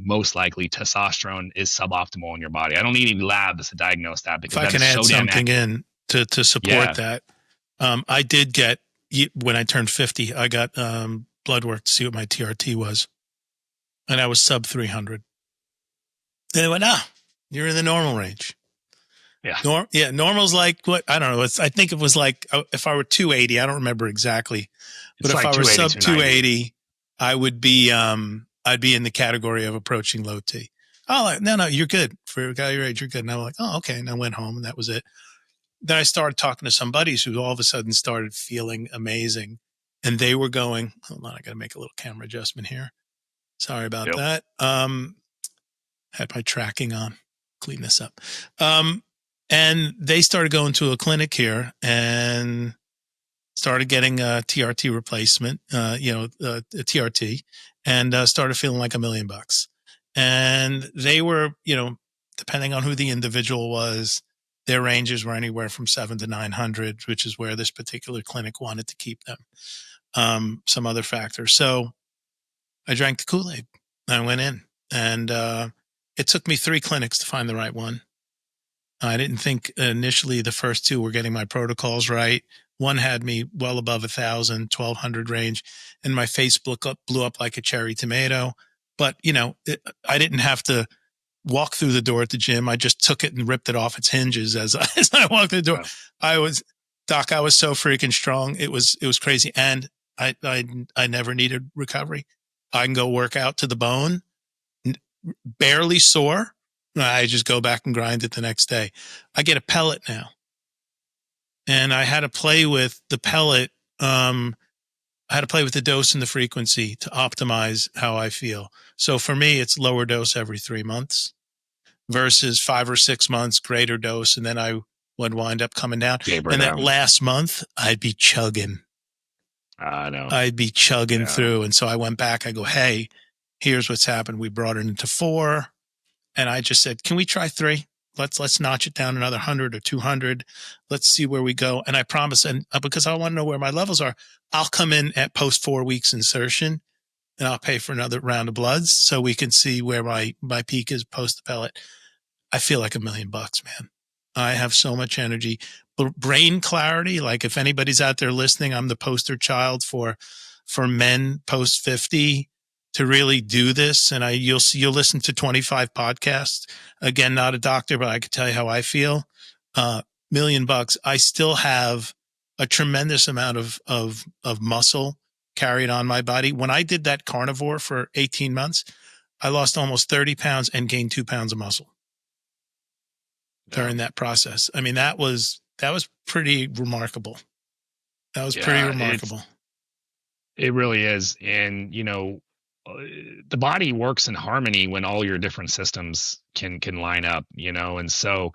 most likely testosterone is suboptimal in your body. I don't need any labs to diagnose that because if I can add something in to support that. I did get, when I turned 50, I got blood work to see what my TRT was. And I was sub 300. And they went, you're in the normal range. Yeah. Normal's like what? I don't know. I think it was like if I were 280, I don't remember exactly. But if I were sub 280, I would be I'd be in the category of approaching low T. Oh, no, you're good. For a guy your age, you're good. And I'm like, oh, okay. And I went home and that was it. Then I started talking to some buddies who all of a sudden started feeling amazing. And they were going, hold on, I got to make a little camera adjustment here. Sorry about that. Had my tracking on. Clean this up. And they started going to a clinic here and started getting a TRT replacement, a TRT, and started feeling like $1 million. And they were, depending on who the individual was, their ranges were anywhere from 700 to 900, which is where this particular clinic wanted to keep them. Some other factors. So I drank the Kool-Aid. I went in, and it took me 3 clinics to find the right one. I didn't think initially the first 2 were getting my protocols right. One had me well above 1,000, 1,200 range, and my face blew up like a cherry tomato. But, I didn't have to walk through the door at the gym. I just took it and ripped it off its hinges as I walked through the door. Wow. I was so freaking strong. It was crazy. And I never needed recovery. I can go work out to the bone, barely sore. I just go back and grind it the next day. I get a pellet now. And I had to play with the pellet. I had to play with the dose and the frequency to optimize how I feel. So for me, it's lower dose every 3 months. versus 5 or 6 months greater dose. And then I would wind up coming down. Taper And that down. last month, I'd be chugging. I know. I'd be chugging Yeah. through. And so I went back. I go, hey, here's what's happened. We brought it into 4. And I just said, can we try 3? Let's notch it down another 100 or 200. Let's see where we go. And I promise, and because I want to know where my levels are, I'll come in at post 4 weeks insertion, and I'll pay for another round of bloods so we can see where my peak is post the pellet. I feel like $1 million, man. I have so much energy, brain clarity. Like if anybody's out there listening, I'm the poster child for men post 50 to really do this. And you'll listen to 25 podcasts. Again, not a doctor, but I can tell you how I feel. $1 million. I still have a tremendous amount of muscle carried on my body. When I did that carnivore for 18 months, I lost almost 30 pounds and gained 2 pounds of muscle during that process. I mean, that was pretty remarkable. That was pretty remarkable. It really is. And, the body works in harmony when all your different systems can line up, and so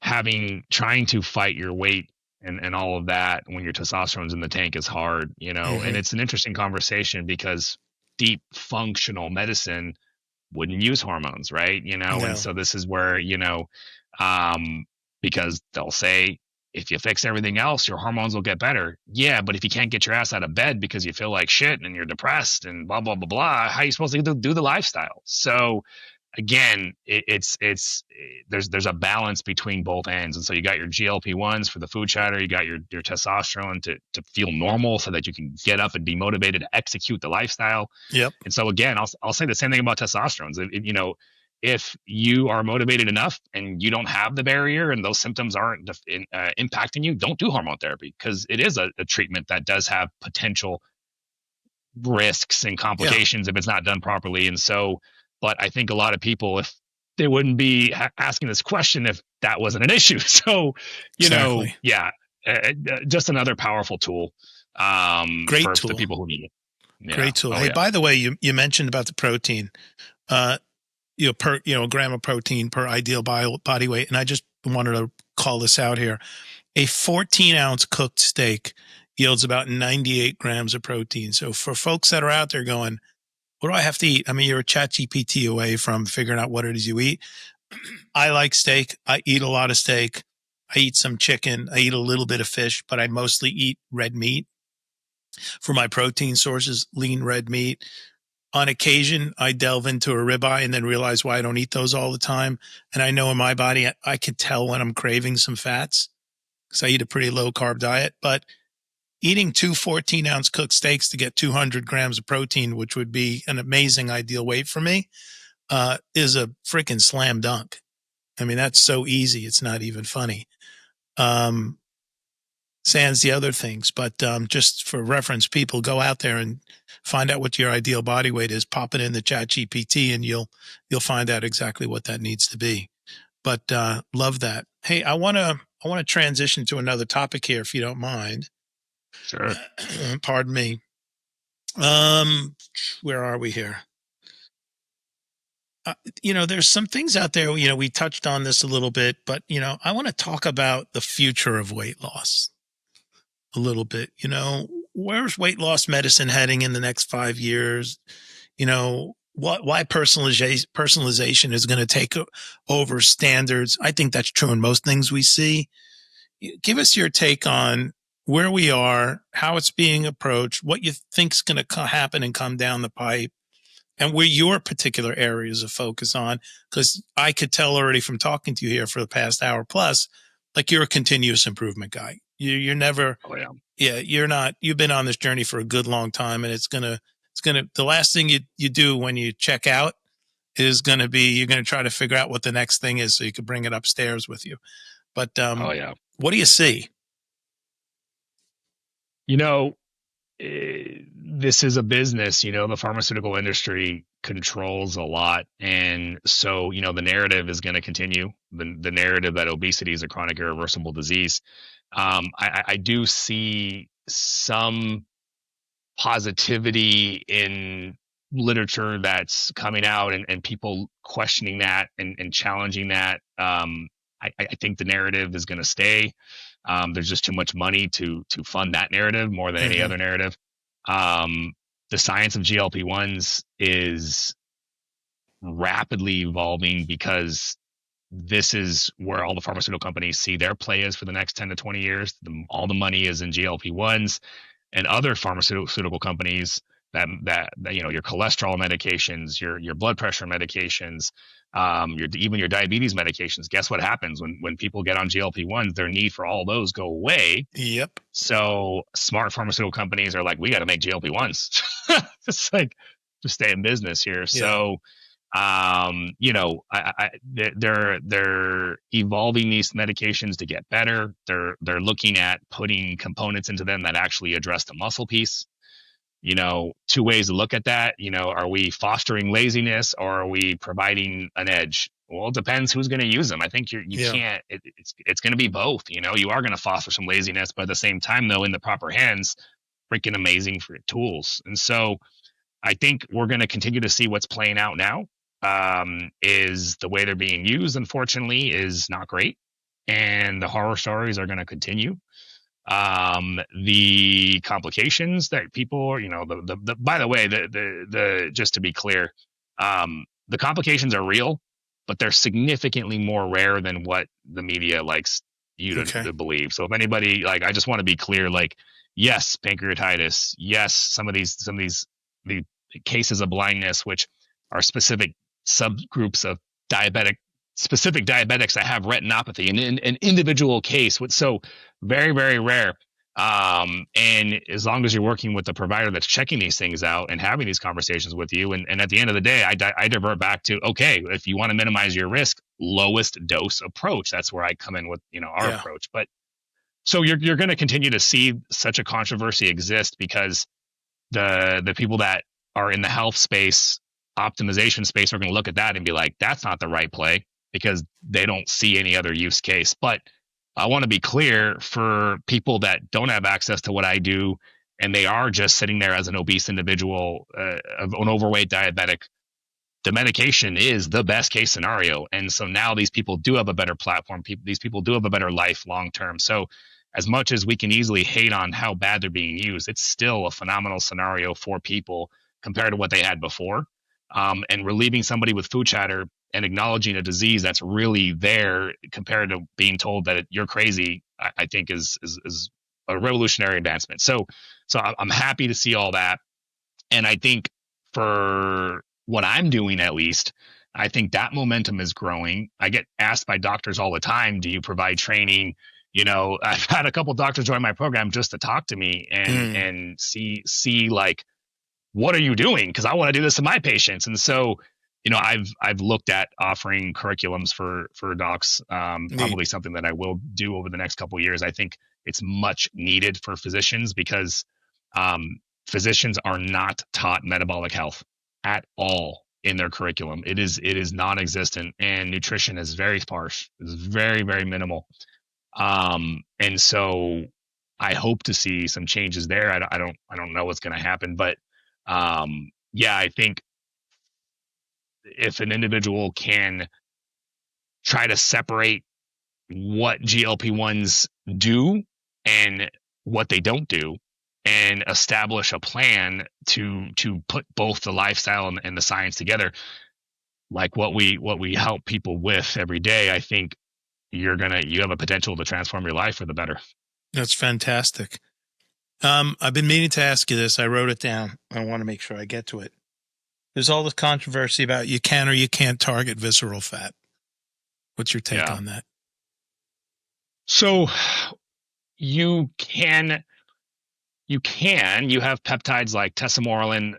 trying to fight your weight and all of that when your testosterone's in the tank is hard, and it's an interesting conversation because deep functional medicine wouldn't use hormones, right? No. And so this is where, because they'll say, if you fix everything else, your hormones will get better. Yeah, but if you can't get your ass out of bed because you feel like shit and you're depressed and blah, blah, blah, blah, how are you supposed to do the lifestyle? So again, there's a balance between both ends. And so you got your GLP1s for the food chatter, you got your testosterone to feel normal so that you can get up and be motivated to execute the lifestyle. Yep. And so again, I'll say the same thing about testosterone. If you are motivated enough and you don't have the barrier and those symptoms aren't impacting you, don't do hormone therapy, because it is a treatment that does have potential risks and complications if it's not done properly. And so, but I think a lot of people, if they wouldn't be asking this question if that wasn't an issue. So, Exactly. Just another powerful tool. Great for tool. the people who need it. Yeah. Great tool. Hey, by the way, you mentioned about the protein. A gram of protein per ideal body weight. And I just wanted to call this out here. A 14-ounce cooked steak yields about 98 grams of protein. So for folks that are out there going, what do I have to eat? I mean, you're a ChatGPT away from figuring out what it is you eat. I like steak. I eat a lot of steak. I eat some chicken. I eat a little bit of fish, but I mostly eat red meat for my protein sources, lean red meat. On occasion, I delve into a ribeye and then realize why I don't eat those all the time. And I know in my body, I could tell when I'm craving some fats because I eat a pretty low carb diet. But eating 2 14-ounce cooked steaks to get 200 grams of protein, which would be an amazing ideal weight for me, is a freaking slam dunk. I mean, that's so easy. It's not even funny. Sans the other things, but just for reference, people go out there and find out what your ideal body weight is. Pop it in the ChatGPT, and you'll find out exactly what that needs to be. But love that. Hey, I want to transition to another topic here, if you don't mind. Sure. Pardon me. Where are we here? There's some things out there. We touched on this a little bit, but I want to talk about the future of weight loss a little bit. Where's weight loss medicine heading in the next 5 years? Why personalization is going to take over standards. I think that's true in most things we see. Give us your take on where we are, how it's being approached, what you think is going to happen and come down the pipe, and where your particular areas of focus on. Because I could tell already from talking to you here for the past hour plus, like you're a continuous improvement guy. You're never, you're not, you've been on this journey for a good long time, and the last thing you do when you check out is going to be, you're going to try to figure out what the next thing is so you can bring it upstairs with you. But, what do you see? This is a business, the pharmaceutical industry controls a lot. And so, the narrative is going to continue, the narrative that obesity is a chronic irreversible disease. I do see some positivity in literature that's coming out and people questioning that and challenging that. I think the narrative is going to stay. There's just too much money to fund that narrative more than any Hmm. other narrative. Um, the science of GLP-1s is rapidly evolving because this is where all the pharmaceutical companies see their play is for the next 10 to 20 years. All the money is in GLP-1s and other pharmaceutical companies that your cholesterol medications, your blood pressure medications, even your diabetes medications. Guess what happens when people get on GLP-1s? Their need for all those go away. Yep. So smart pharmaceutical companies are like, we got to make GLP-1s. It's like to stay in business here. Yeah. So they're evolving these medications to get better. They're looking at putting components into them that actually address the muscle piece. Two ways to look at that. Are we fostering laziness or are we providing an edge? Well, it depends who's going to use them. I think you Yeah. can't. It's going to be both. You are going to foster some laziness, but at the same time, though, in the proper hands, freaking amazing for tools. And so I think we're going to continue to see what's playing out now. Is the way they're being used, unfortunately, is not great, and the horror stories are going to continue. The complications that people, the by the way, the just to be clear, the complications are real, but they're significantly more rare than what the media likes you Okay. to believe. So if anybody, like, I just want to be clear, like, yes, pancreatitis, yes, some of these the cases of blindness, which are specific subgroups of diabetic specific diabetics that have retinopathy in an individual case, so very, very rare. And as long as you're working with the provider that's checking these things out and having these conversations with you, and at the end of the day, I divert back to, okay, if you want to minimize your risk, lowest dose approach. That's where I come in with our Yeah. approach. But so you're going to continue to see such a controversy exist because the people that are in the health space, optimization space, are going to look at that and be like, that's not the right play because they don't see any other use case. But I want to be clear for people that don't have access to what I do and they are just sitting there as an obese individual, an overweight diabetic, the medication is the best case scenario. And so now these people do have a better platform. These people do have a better life long term. So as much as we can easily hate on how bad they're being used, it's still a phenomenal scenario for people compared to what they had before. And relieving somebody with food chatter and acknowledging a disease that's really there compared to being told that you're crazy, I think is a revolutionary advancement. So I'm happy to see all that. And I think for what I'm doing, at least, I think that momentum is growing. I get asked by doctors all the time, do you provide training? I've had a couple doctors join my program just to talk to me and Mm. and see like, what are you doing? Because I want to do this to my patients. And so, I've looked at offering curriculums for docs. Neat. Probably something that I will do over the next couple of years. I think it's much needed for physicians because um, physicians are not taught metabolic health at all in their curriculum. It is non-existent, and nutrition is very sparse. It's very, very minimal. And so I hope to see some changes there. I don't know what's going to happen, but yeah, I think if an individual can try to separate what GLP-1s do and what they don't do and establish a plan to put both the lifestyle and the science together, like what we help people with every day, I think you have a potential to transform your life for the better. That's fantastic. I've been meaning to ask you this. I wrote it down. I want to make sure I get to it. There's all this controversy about you can or you can't target visceral fat. What's your take Yeah. on that? So you can you have peptides like tesamorelin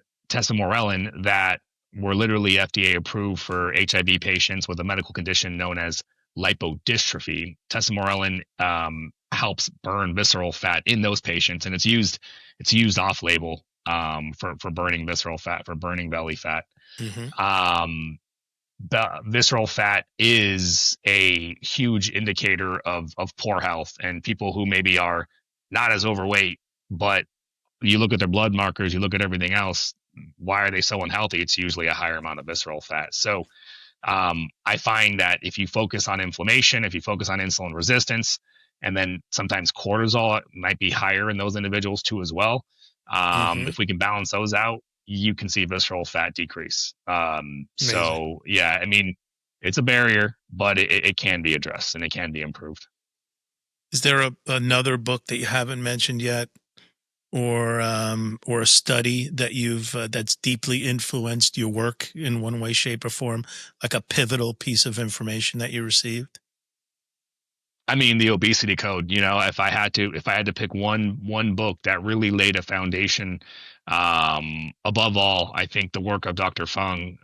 that were literally FDA approved for HIV patients with a medical condition known as lipodystrophy. Tesamorelin helps burn visceral fat in those patients, and it's used off label for burning visceral fat, for burning belly fat. Mm-hmm. The visceral fat is a huge indicator of poor health, and people who maybe are not as overweight, but you look at their blood markers, you look at everything else, why are they so unhealthy? It's usually a higher amount of visceral fat. So I find that if you focus on inflammation, if you focus on insulin resistance, and then sometimes cortisol might be higher in those individuals too as well. If we can balance those out, you can see visceral fat decrease. So yeah, I mean, it's a barrier, but it can be addressed and it can be improved. Is there another book that you haven't mentioned yet, or a study that you've that's deeply influenced your work in one way, shape, or form, like a pivotal piece of information that you received? I mean, the obesity code, if I had to pick one book that really laid a foundation, above all, I think the work of Dr. Fung,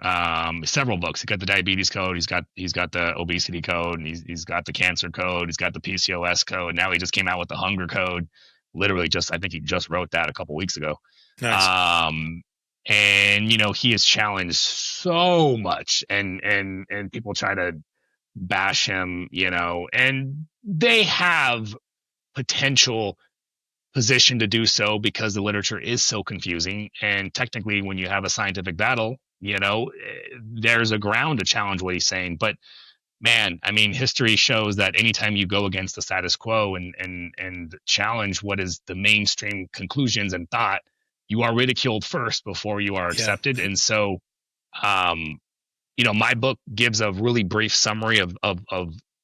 several books. He's got the diabetes code, he's got the obesity code, and he's got the cancer code, he's got the PCOS code. Now he just came out with the hunger code. Literally I think he just wrote that a couple weeks ago. Nice. And he has challenged so much, and people try to bash him, and they have potential position to do so because the literature is so confusing. And technically, when you have a scientific battle, there's a ground to challenge what he's saying. But man, I mean, history shows that anytime you go against the status quo and challenge what is the mainstream conclusions and thought, you are ridiculed first before you are accepted. And so, my book gives a really brief summary of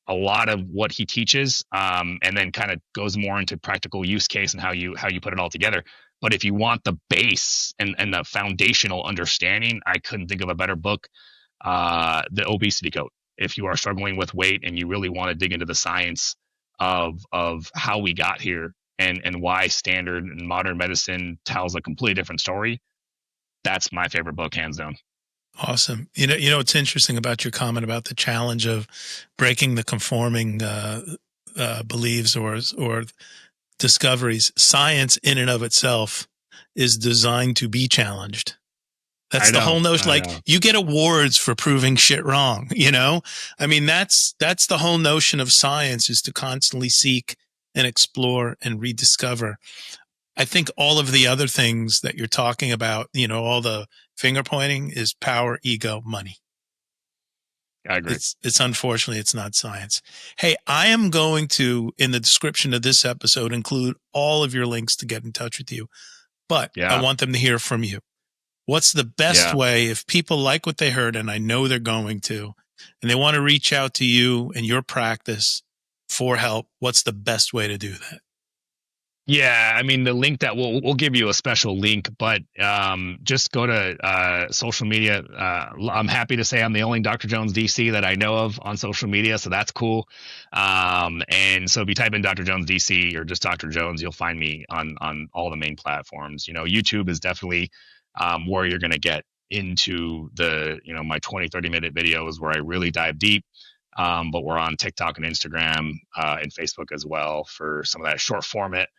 a lot of what he teaches, and then kind of goes more into practical use case and how you put it all together. But if you want the base and the foundational understanding, I couldn't think of a better book, The Obesity Code. If you are struggling with weight and you really want to dig into the science of how we got here and why standard and modern medicine tells a completely different story, that's my favorite book, hands down. Awesome. What's interesting about your comment about the challenge of breaking the conforming beliefs or discoveries. Science in and of itself is designed to be challenged. That's the whole notion. Like, you get awards for proving shit wrong, I mean, that's the whole notion of science, is to constantly seek and explore and rediscover. I think all of the other things that you're talking about, all the finger pointing, is power, ego, money. I agree. It's unfortunately, it's not science. Hey, I am going to, in the description of this episode, include all of your links to get in touch with you, but I want them to hear from you. What's the best way, if people like what they heard, and I know they're going to, and they want to reach out to you and your practice for help, what's the best way to do that? Yeah, I mean, the link that we'll give you a special link, but just go to social media. I'm happy to say I'm the only Dr. Jones DC that I know of on social media, so that's cool. And so if you type in Dr. Jones DC or just Dr. Jones, you'll find me on all the main platforms. YouTube is definitely where you're going to get into the my 20-30 minute videos where I really dive deep. But we're on TikTok and Instagram and Facebook as well for some of that short format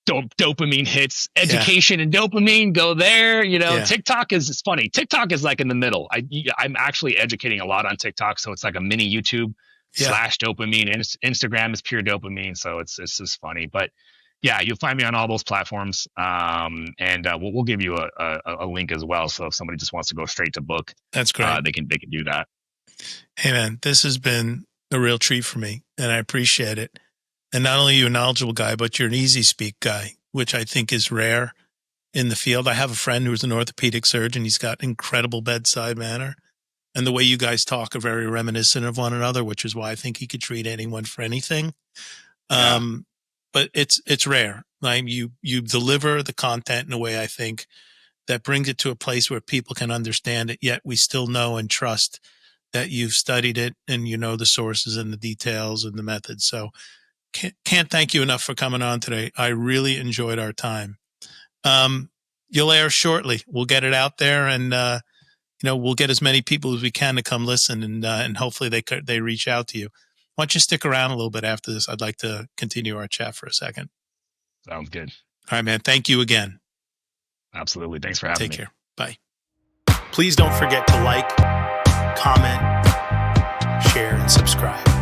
dopamine hits. Education and dopamine go there. TikTok is, it's funny. TikTok is like in the middle. I'm actually educating a lot on TikTok, so it's like a mini YouTube / dopamine. And Instagram is pure dopamine, so it's just funny. But yeah, you'll find me on all those platforms, and we'll give you a link as well. So if somebody just wants to go straight to book, that's great. They can do that. Hey man, this has been a real treat for me, and I appreciate it. And not only are you a knowledgeable guy, but you're an easy speak guy, which I think is rare in the field. I have a friend who's an orthopedic surgeon. He's got incredible bedside manner. And the way you guys talk are very reminiscent of one another, which is why I think he could treat anyone for anything. But it's rare. Like, you deliver the content in a way, I think, that brings it to a place where people can understand it, yet we still know and trust that you've studied it and you know the sources and the details and the methods. So can't thank you enough for coming on today. I really enjoyed our time. You'll air shortly. We'll get it out there, and we'll get as many people as we can to come listen, and hopefully they reach out to you. Why don't you stick around a little bit after this? I'd like to continue our chat for a second. Sounds good. All right, man. Thank you again. Absolutely. Thanks for having me. Take care. Bye. Please don't forget to like, comment, share, and subscribe.